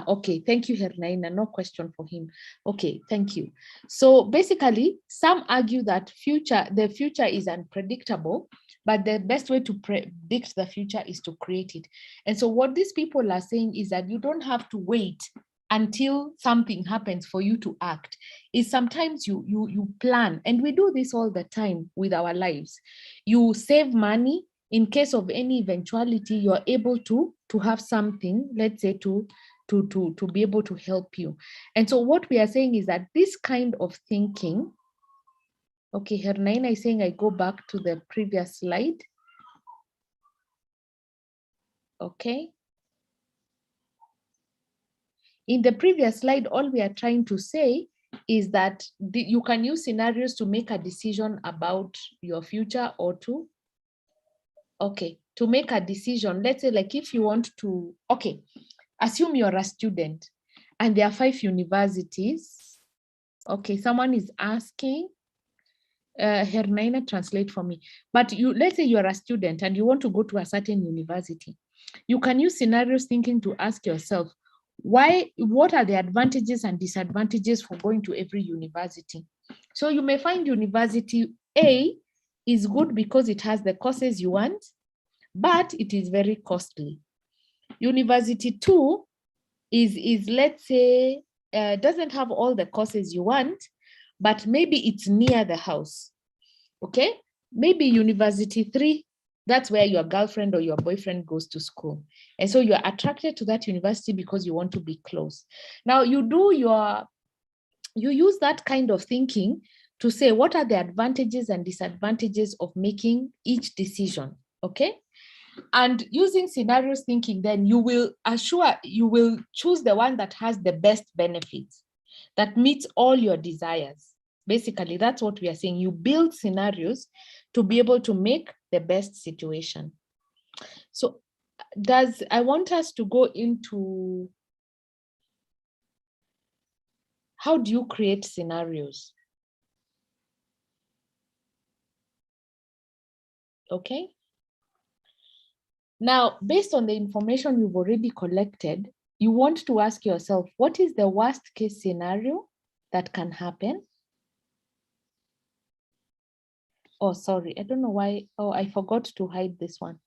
Okay, thank you, Hernaina, no question for him. Okay, thank you. So basically, some argue that the future is unpredictable, but the best way to predict the future is to create it. And so what these people are saying is that you don't have to wait until something happens for you to act. Is sometimes you plan, and we do this all the time with our lives. You save money, in case of any eventuality, you're able to have something, let's say, to be able to help you. And so what we are saying is that this kind of thinking, okay, Hernaina is saying I go back to the previous slide. Okay. In the previous slide, all we are trying to say is that you can use scenarios to make a decision about your future, or to make a decision. Let's say, like, if you want to, okay, assume you're a student and there are 5 universities. Okay, someone is asking, Hernaina, translate for me. But let's say you're a student and you want to go to a certain university. You can use scenarios thinking to ask yourself, what are the advantages and disadvantages for going to every university? So you may find university A is good because it has the courses you want, but it is very costly. University 2 is let's say, doesn't have all the courses you want, but maybe it's near the house. Okay, maybe university 3, that's where your girlfriend or your boyfriend goes to school. And so you're attracted to that university because you want to be close. Now you use that kind of thinking to say, what are the advantages and disadvantages of making each decision? Okay. And using scenarios thinking, then you will choose the one that has the best benefits, that meets all your desires. Basically, that's what we are saying. You build scenarios to be able to make the best situation. So I want us to go into how do you create scenarios? Okay. Now, based on the information you've already collected, you want to ask yourself, what is the worst case scenario that can happen? Oh, sorry, I don't know why. Oh, I forgot to hide this one.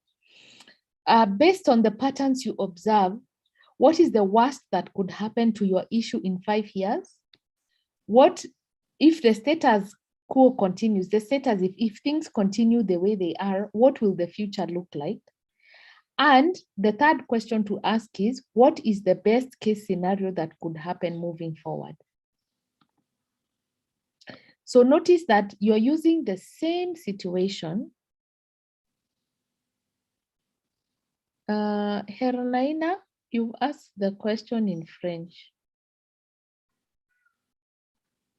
Based on the patterns you observe, what is the worst that could happen to your issue in 5 years? What if the status quo continues? The status, if things continue the way they are, what will the future look like? And the third question to ask is, what is the best case scenario that could happen moving forward? So notice that you're using the same situation. Hernaina, you asked the question in French.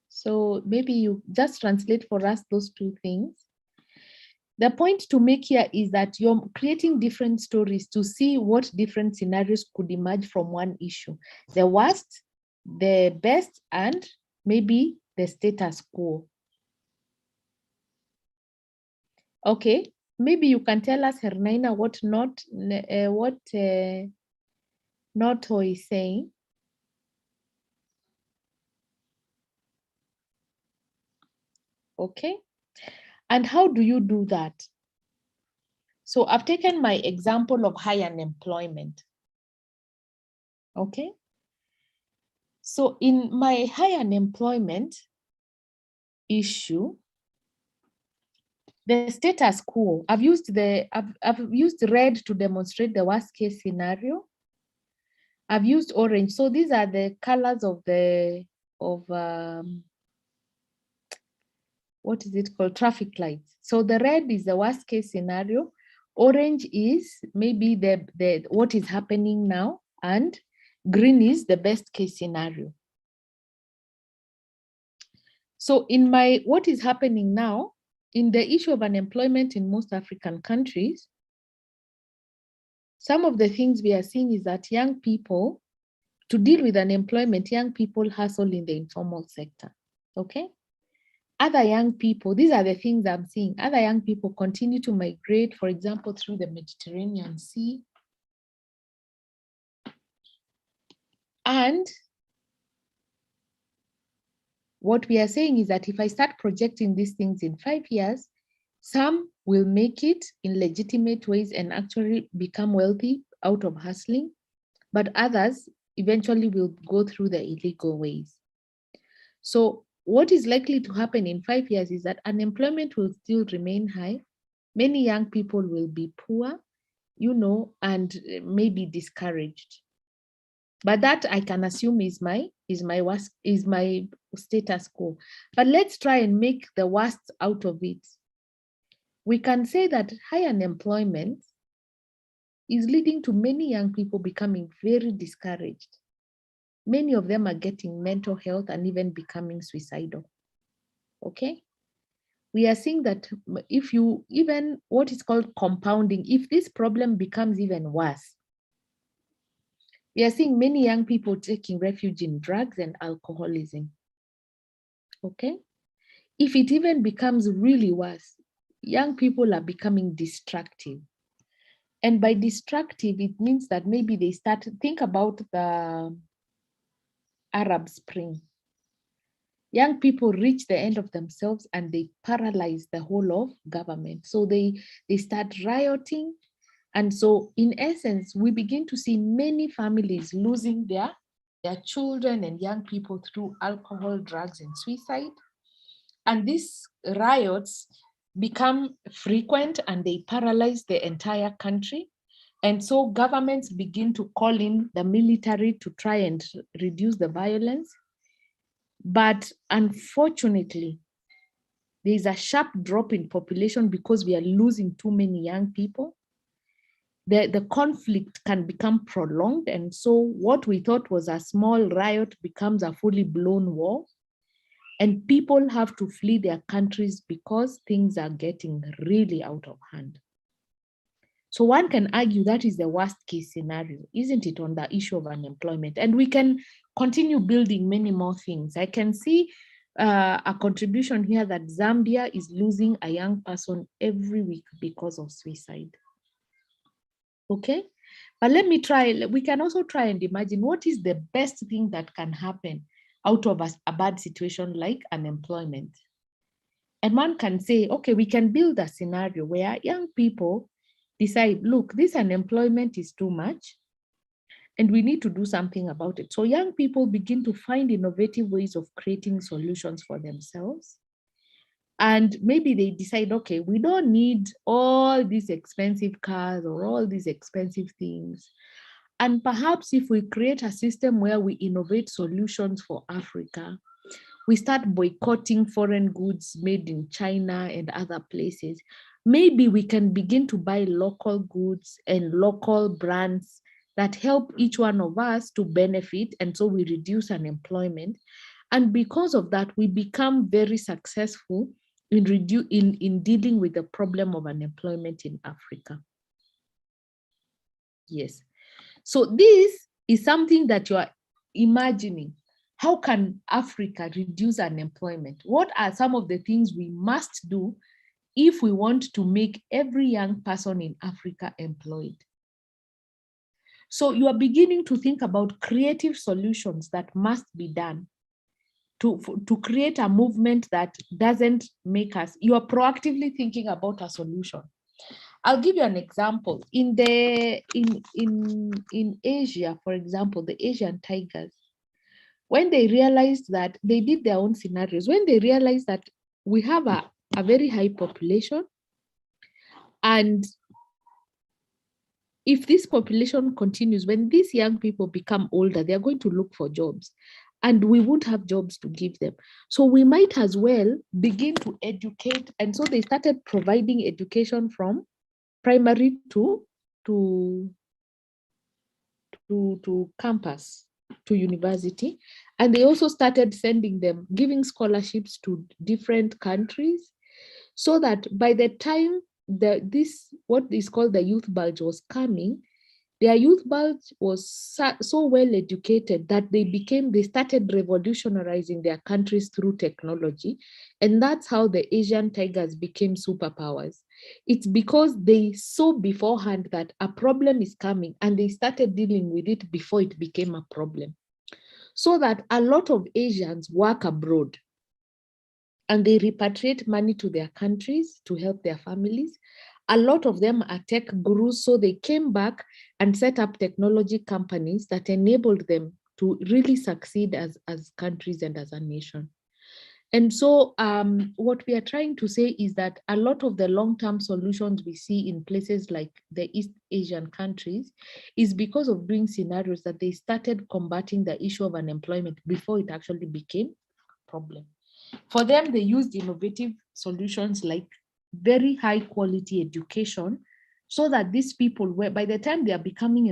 So maybe you just translate for us those 2 things. The point to make here is that you're creating different stories to see what different scenarios could emerge from one issue. The worst, the best, and maybe the status quo. Okay, maybe you can tell us, Hernaina, what Noto is saying. Okay, and how do you do that? So I've taken my example of high unemployment. Okay, so in my high unemployment issue, the status quo, I've used red to demonstrate the worst case scenario. I've used orange. So these are the colors of what is it called? Traffic lights. So the red is the worst case scenario. Orange is maybe the what is happening now, and green is the best case scenario. So in my what is happening now, in the issue of unemployment in most African countries, some of the things we are seeing is that young people, to deal with unemployment, young people hustle in the informal sector. Okay. Other young people, these are the things I'm seeing. Other young people continue to migrate, for example, through the Mediterranean Sea. And what we are saying is that if I start projecting these things in 5 years, some will make it in legitimate ways and actually become wealthy out of hustling, but others eventually will go through the illegal ways. So what is likely to happen in 5 years is that unemployment will still remain high. many young people will be poor, you know, and maybe discouraged. But that I can assume is my status quo. But let's try and make the worst out of it. We can say that high unemployment is leading to many young people becoming very discouraged. Many of them are getting mental health and even becoming suicidal. Okay? We are seeing that if you even what is called compounding, if this problem becomes even worse, we are seeing many young people taking refuge in drugs and alcoholism. Okay? If it even becomes really worse, young people are becoming destructive. And by destructive, it means that maybe they start to think about the Arab Spring. Young people reach the end of themselves and they paralyze the whole of government. So they start rioting. And so in essence, we begin to see many families losing their children and young people through alcohol, drugs, and suicide. And these riots become frequent and they paralyze the entire country. And so governments begin to call in the military to try and reduce the violence. But unfortunately, there is a sharp drop in population because we are losing too many young people. The conflict can become prolonged. And so what we thought was a small riot becomes a fully blown war. And people have to flee their countries because things are getting really out of hand. So one can argue that is the worst case scenario, isn't it, on the issue of unemployment? And we can continue building many more things. I can see a contribution here that Zambia is losing a young person every week because of suicide. Okay, but let me try, we can also try and imagine what is the best thing that can happen out of a bad situation like unemployment. And one can say, okay, we can build a scenario where young people decide, look, this unemployment is too much and we need to do something about it. So young people begin to find innovative ways of creating solutions for themselves. And maybe they decide, okay, we don't need all these expensive cars or all these expensive things. And perhaps if we create a system where we innovate solutions for Africa, we start boycotting foreign goods made in China and other places, maybe we can begin to buy local goods and local brands that help each one of us to benefit. And so we reduce unemployment. And because of that, we become very successful in dealing with the problem of unemployment in Africa. Yes. So this is something that you are imagining. How can Africa reduce unemployment? What are some of the things we must do if we want to make every young person in Africa employed? So you are beginning to think about creative solutions that must be done to create a movement that doesn't make us, you are proactively thinking about a solution. I'll give you an example. In Asia, for example, the Asian tigers, when they realized that they did their own scenarios, when they realized that we have a very high population, and if this population continues, when these young people become older, they're going to look for jobs and we won't have jobs to give them. So we might as well begin to educate. And so they started providing education from primary to campus, to university. And they also started sending them, giving scholarships to different countries, so that by the time what is called the youth bulge was coming, their youth bulge was so well educated that they started revolutionizing their countries through technology. And that's how the Asian tigers became superpowers. It's because they saw beforehand that a problem is coming and they started dealing with it before it became a problem. So that a lot of Asians work abroad and they repatriate money to their countries to help their families. A lot of them are tech gurus, so they came back and set up technology companies that enabled them to really succeed as countries and as a nation. And so what we are trying to say is that a lot of the long-term solutions we see in places like the East Asian countries is because of doing scenarios that they started combating the issue of unemployment before it actually became a problem. For them, they used innovative solutions like very high quality education so that these people, were, by the time they are becoming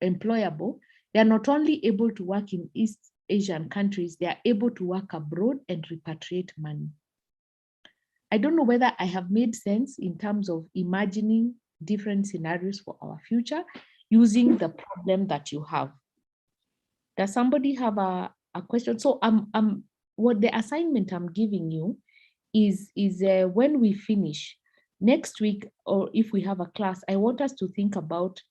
employable, they are not only able to work in East Asian countries, they are able to work abroad and repatriate money. I don't know whether I have made sense in terms of imagining different scenarios for our future using the problem that you have. Does somebody have a question? So what the assignment I'm giving you is when we finish next week, or if we have a class, I want us to think about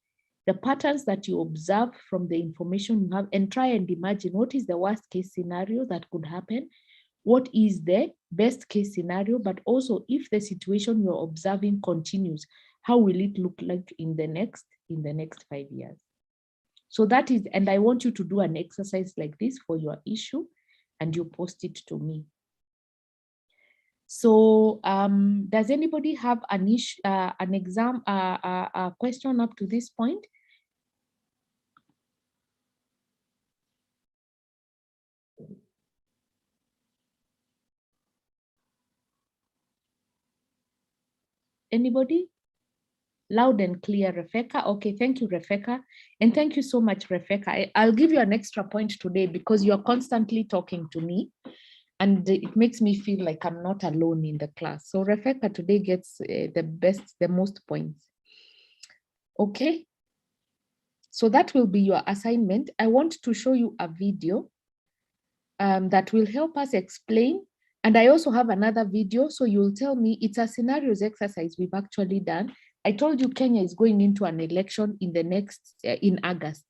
the patterns that you observe from the information you have and try and imagine what is the worst case scenario that could happen, what is the best case scenario, but also if the situation you're observing continues, how will it look like in the next 5 years? So that is, and I want you to do an exercise like this for your issue and you post it to me. So does anybody have an issue, an exam, a question up to this point? Anybody? Loud and clear, Rebecca. Okay, thank you, Rebecca. And thank you so much, Rebecca. I'll give you an extra point today because you're constantly talking to me and it makes me feel like I'm not alone in the class. So Rebecca today gets the most points. Okay. So that will be your assignment. I want to show you a video that will help us explain. And I also have another video, so you'll tell me it's a scenarios exercise we've actually done. I told you Kenya is going into an election in the in August.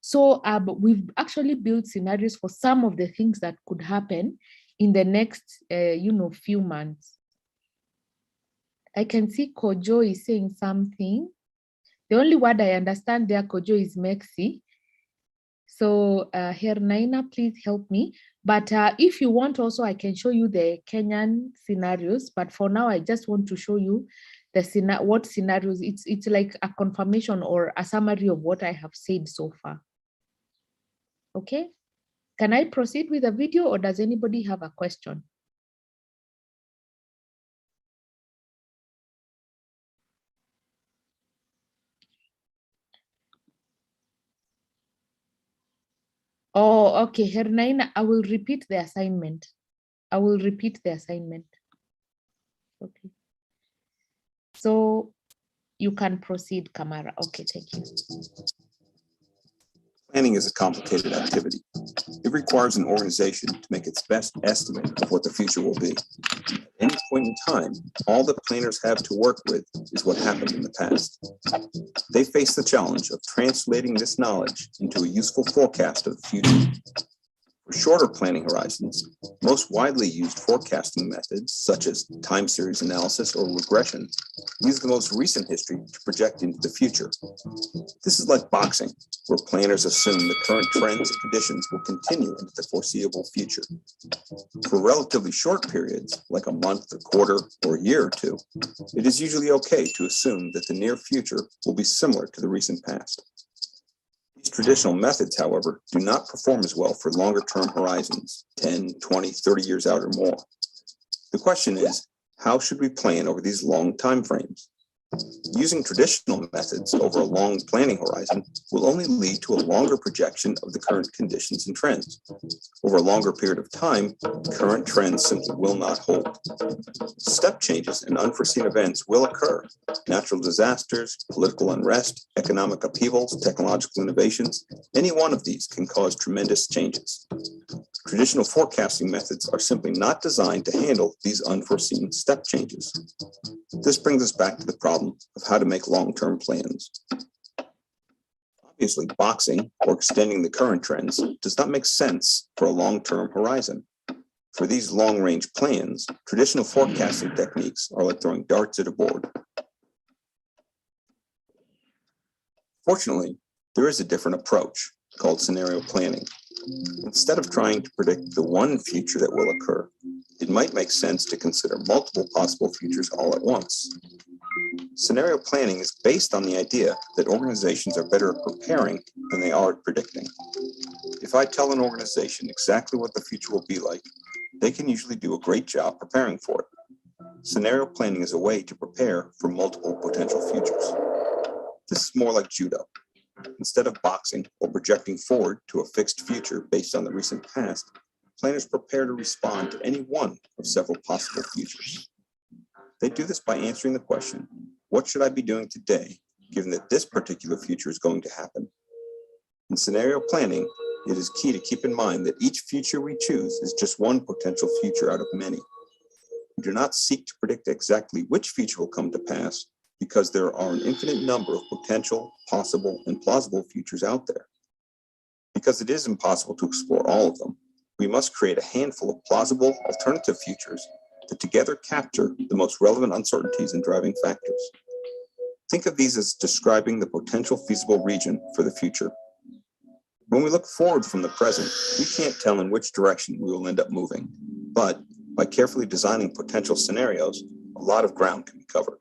So we've actually built scenarios for some of the things that could happen in the next, few months. I can see Kojo is saying something. The only word I understand there, Kojo, is Mexi. So Hernaina, please help me. But if you want also, I can show you the Kenyan scenarios. But for now, I just want to show you what scenarios. It's like a confirmation or a summary of what I have said so far. Okay. Can I proceed with the video or does anybody have a question? Oh, okay, Hernaina, I will repeat the assignment. I will repeat the assignment. Okay. So you can proceed, Kamara. Okay, thank you. Planning is a complicated activity. It requires an organization to make its best estimate of what the future will be. At any point in time, all that planners have to work with is what happened in the past. They face the challenge of translating this knowledge into a useful forecast of the future. For shorter planning horizons, most widely used forecasting methods, such as time series analysis or regression, use the most recent history to project into the future. This is like boxing, where planners assume the current trends and conditions will continue into the foreseeable future. For relatively short periods, like a month, a quarter, or a year or two, it is usually okay to assume that the near future will be similar to the recent past. These traditional methods, however, do not perform as well for longer-term horizons, 10, 20, 30 years out or more. The question is, how should we plan over these long time frames? Using traditional methods over a long planning horizon will only lead to a longer projection of the current conditions and trends. Over a longer period of time, current trends simply will not hold. Step changes and unforeseen events will occur. Natural disasters, political unrest, economic upheavals, technological innovations, any one of these can cause tremendous changes. Traditional forecasting methods are simply not designed to handle these unforeseen step changes. This brings us back to the problem of how to make long-term plans. Obviously, boxing, or extending the current trends, does not make sense for a long-term horizon. For these long-range plans, traditional forecasting techniques are like throwing darts at a board. Fortunately, there is a different approach called scenario planning. Instead of trying to predict the one future that will occur, it might make sense to consider multiple possible futures all at once. Scenario planning is based on the idea that organizations are better at preparing than they are at predicting. If I tell an organization exactly what the future will be like, they can usually do a great job preparing for it. Scenario planning is a way to prepare for multiple potential futures. This is more like judo. Instead of boxing or projecting forward to a fixed future based on the recent past, planners prepare to respond to any one of several possible futures. They do this by answering the question, what should I be doing today, given that this particular future is going to happen? In scenario planning, it is key to keep in mind that each future we choose is just one potential future out of many. We do not seek to predict exactly which future will come to pass, because there are an infinite number of potential, possible, and plausible futures out there. Because it is impossible to explore all of them, we must create a handful of plausible alternative futures that together capture the most relevant uncertainties and driving factors. Think of these as describing the potential feasible region for the future. When we look forward from the present, we can't tell in which direction we will end up moving, but by carefully designing potential scenarios, a lot of ground can be covered.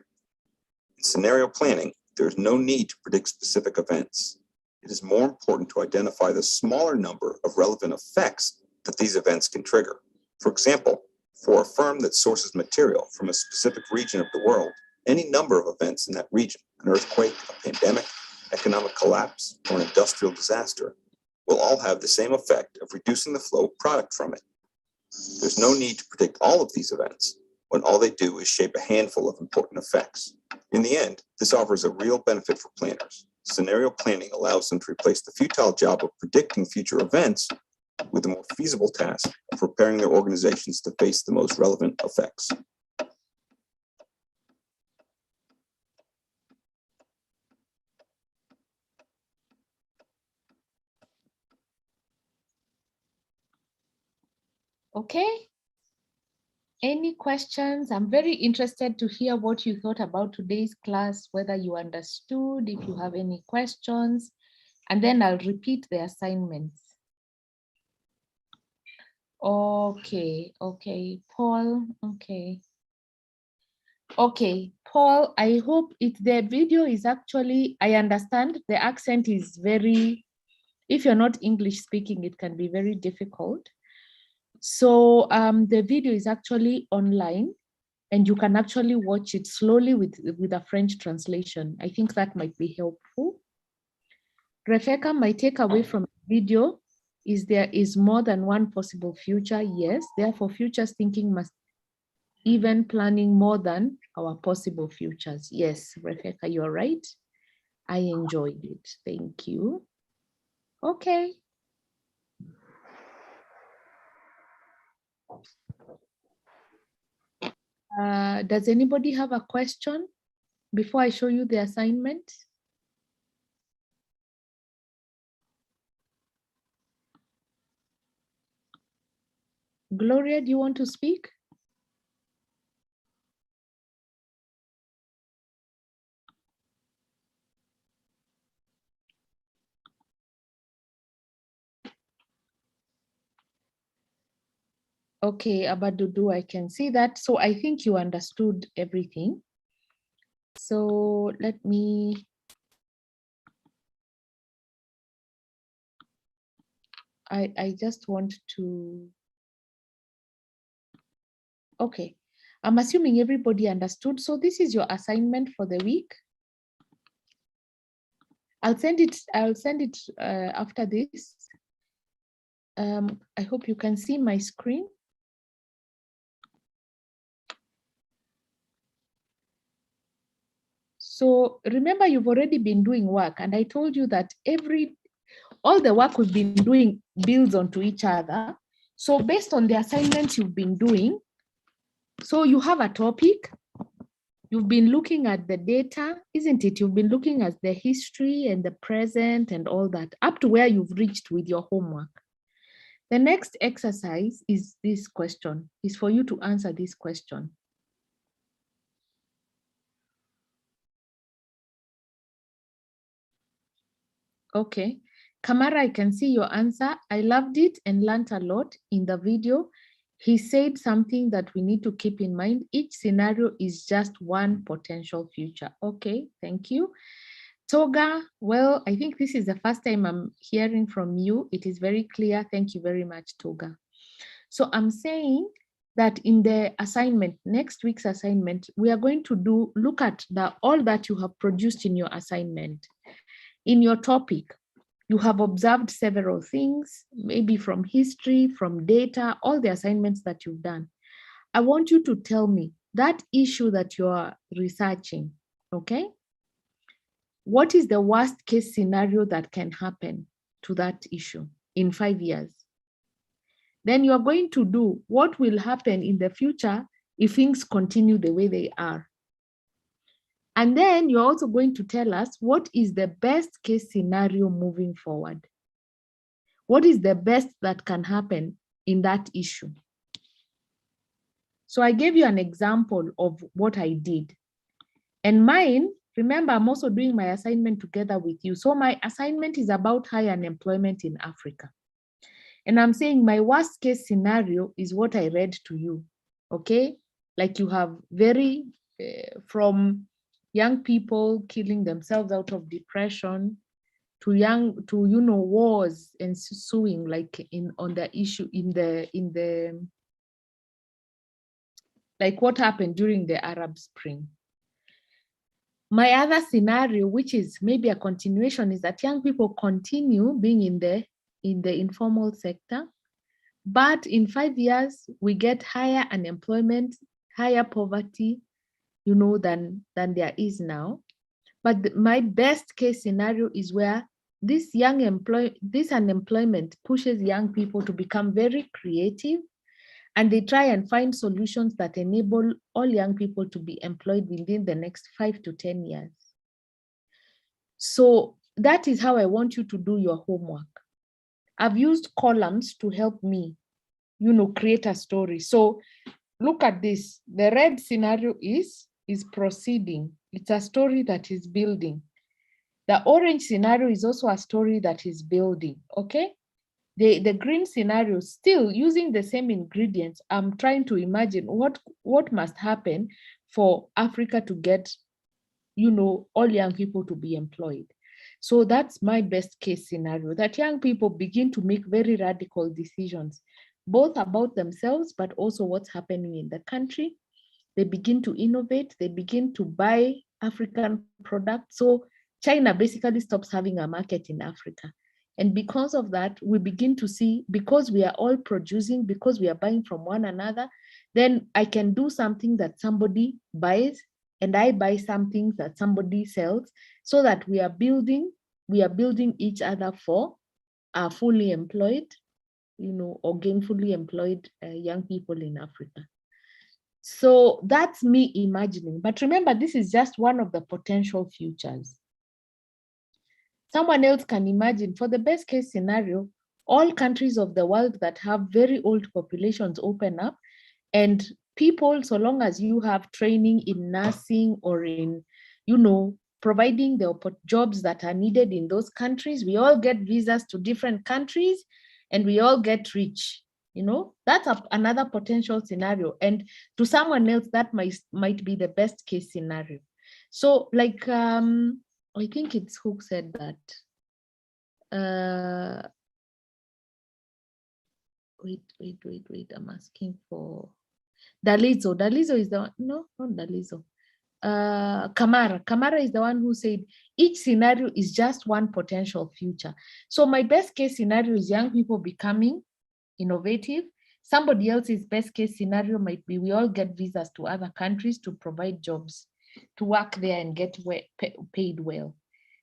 In scenario planning, there is no need to predict specific events. It is more important to identify the smaller number of relevant effects that these events can trigger. For example, for a firm that sources material from a specific region of the world, any number of events in that region, an earthquake, a pandemic, economic collapse, or an industrial disaster, will all have the same effect of reducing the flow of product from it. There's no need to predict all of these events, when all they do is shape a handful of important effects. In the end, this offers a real benefit for planners. Scenario planning allows them to replace the futile job of predicting future events with the more feasible task of preparing their organizations to face the most relevant effects. Okay. Any questions? I'm very interested to hear what you thought about today's class, whether you understood, if you have any questions, and then I'll repeat the assignments. Okay, Paul, okay. Okay, Paul, I hope the video is actually, I understand the accent is very, if you're not English speaking, it can be very difficult. So the video is actually online and you can actually watch it slowly with a French translation. I think that might be helpful. Rebecca, my takeaway from the video is there is more than one possible future. Yes, therefore futures thinking must even planning more than our possible futures. Yes, Rebecca, you're right. I enjoyed it. Thank you. Okay. Does anybody have a question before I show you the assignment? Gloria, do you want to speak? Okay, Abadudu, I can see that. So I think you understood everything. So let me, I just want to, okay. I'm assuming everybody understood. So this is your assignment for the week. I'll send it after this. I hope you can see my screen. So remember, you've already been doing work, and I told you that all the work we've been doing builds onto each other. So based on the assignments you've been doing, so you have a topic, you've been looking at the data, isn't it? You've been looking at the history and the present and all that, up to where you've reached with your homework. The next exercise is this question, is for you to answer this question. Okay, Kamara, I can see your answer. I loved it and learned a lot in the video. He said something that we need to keep in mind. Each scenario is just one potential future. Okay, thank you. Toga, well, I think this is the first time I'm hearing from you. It is very clear. Thank you very much, Toga. So I'm saying that in the assignment, next week's assignment, we are going to look at all that you have produced in your assignment. In your topic, you have observed several things, maybe from history, from data, all the assignments that you've done. I want you to tell me that issue that you are researching, okay? What is the worst case scenario that can happen to that issue in 5 years? Then you are going to do what will happen in the future if things continue the way they are. And then you're also going to tell us what is the best case scenario moving forward. What is the best that can happen in that issue? So I gave you an example of what I did. And mine, remember, I'm also doing my assignment together with you. So my assignment is about high unemployment in Africa. And I'm saying my worst case scenario is what I read to you, okay? Like you have from young people killing themselves out of depression to wars ensuing, like on the issue like what happened during the Arab Spring. My other scenario, which is maybe a continuation, is that young people continue being in the informal sector, but in 5 years we get higher unemployment, higher poverty, than there is now. But my best case scenario is where this unemployment pushes young people to become very creative, and they try and find solutions that enable all young people to be employed within the next 5 to 10 years. So that is how I want you to do your homework. I've used columns to help me, create a story. So look at this. The red scenario is proceeding. It's a story that is building. The orange scenario is also a story that is building, okay? The green scenario, still using the same ingredients, I'm trying to imagine what must happen for Africa to get, all young people to be employed. So that's my best case scenario, that young people begin to make very radical decisions, both about themselves, but also what's happening in the country. They begin to innovate, they begin to buy African products. So China basically stops having a market in Africa. And because of that, we begin to see, because we are all producing, because we are buying from one another, then I can do something that somebody buys, and I buy something that somebody sells, so that we are building each other for our fully employed, or gainfully employed young people in Africa. So that's me imagining. But remember, this is just one of the potential futures. Someone else can imagine, for the best case scenario, all countries of the world that have very old populations open up, and people, so long as you have training in nursing or in, providing the jobs that are needed in those countries, we all get visas to different countries and we all get rich. That's another potential scenario. And to someone else, that might be the best case scenario. So like, I think it's who said that. Wait, I'm asking for Dalizo. Dalizo is the one, no, not Dalizo. Kamara is the one who said each scenario is just one potential future. So my best case scenario is young people becoming innovative. Somebody else's best case scenario might be we all get visas to other countries to provide jobs, to work there and get paid well.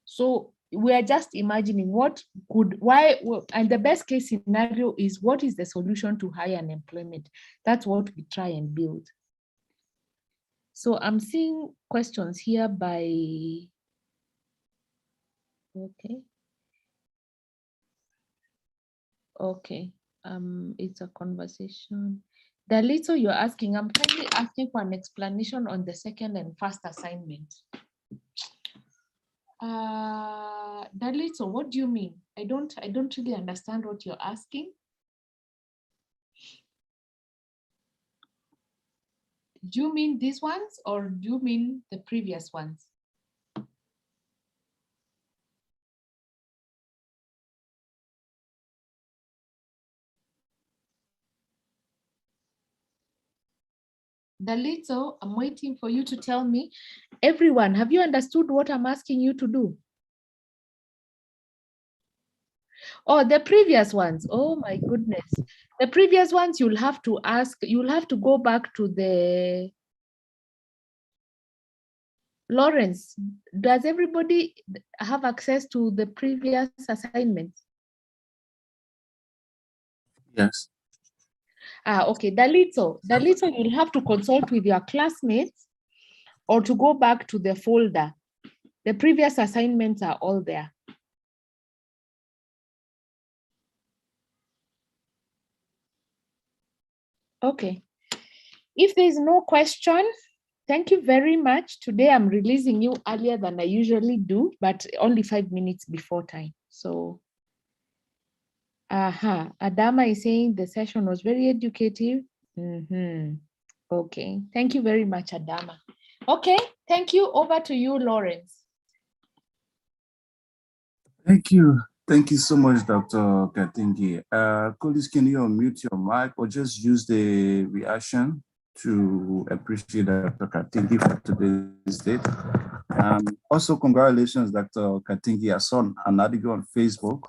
So we are just imagining and the best case scenario is what is the solution to high unemployment. That's what we try and build. So I'm seeing questions here by, okay. It's a conversation. Dalito, you're asking, I'm kindly asking for an explanation on the second and first assignment. Dalito, what do you mean? I don't really understand what you're asking. Do you mean these ones or do you mean the previous ones? Dalito, I'm waiting for you to tell me. Everyone, have you understood what I'm asking you to do? Oh, the previous ones. Oh my goodness. The previous ones you'll have to ask, you'll have to go back to the Lawrence. Does everybody have access to the previous assignments? Yes. Okay, Dalito, you'll have to consult with your classmates or to go back to the folder. The previous assignments are all there. Okay. If there's no question, thank you very much. Today I'm releasing you earlier than I usually do, but only 5 minutes before time. So, Adama is saying the session was very educative. Okay, thank you very much, Adama. Okay, thank you. Over to you, Lawrence. Thank you. Thank you so much, Dr. Katingi. Colleagues, can you unmute your mic or just use the reaction to appreciate Dr. Katingi for today's date? Also, congratulations, Dr. Katingi. I saw an article on Facebook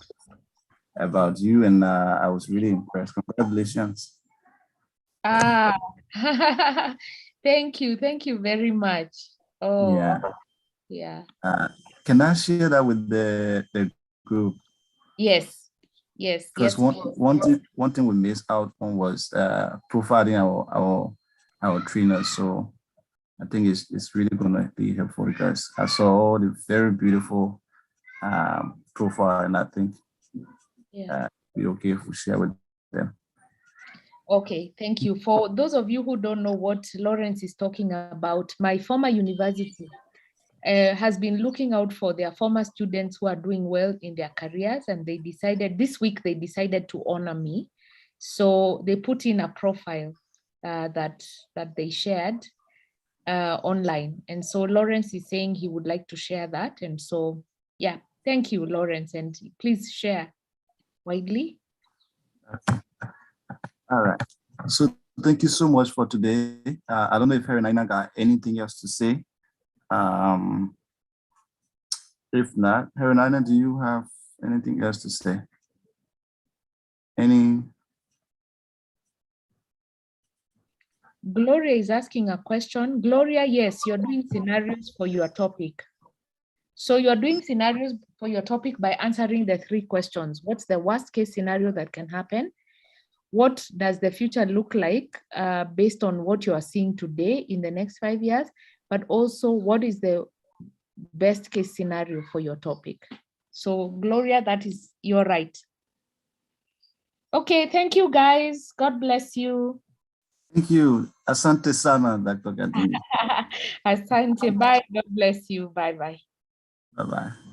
about you and I was really impressed. Congratulations. Thank you very much. Oh, yeah. Can I share that with the group? Yes. Because one thing we missed out on was profiling our trainers. So I think it's really gonna be helpful because I saw all the very beautiful profile, and I think be okay if we share with them. Okay, thank you. For those of you who don't know what Lawrence is talking about, my former university has been looking out for their former students who are doing well in their careers, and they decided this week to honor me. So they put in a profile that they shared online. And so Lawrence is saying he would like to share that. And so, yeah, thank you, Lawrence. And please share widely. Okay. All right. So thank you so much for today. I don't know if Herinaina got anything else to say. If not, Herinaina, do you have anything else to say? Gloria is asking a question. Gloria, yes, you're doing scenarios for your topic. So you're doing scenarios for your topic by answering the 3 questions. What's the worst case scenario that can happen? What does the future look like based on what you are seeing today in the next 5 years? But also, what is the best case scenario for your topic? So Gloria, that is, you're right. Okay, thank you guys. God bless you. Thank you. Asante sana, Dr. Katingi. Asante. Bye. God bless you. Bye-bye. Bye-bye.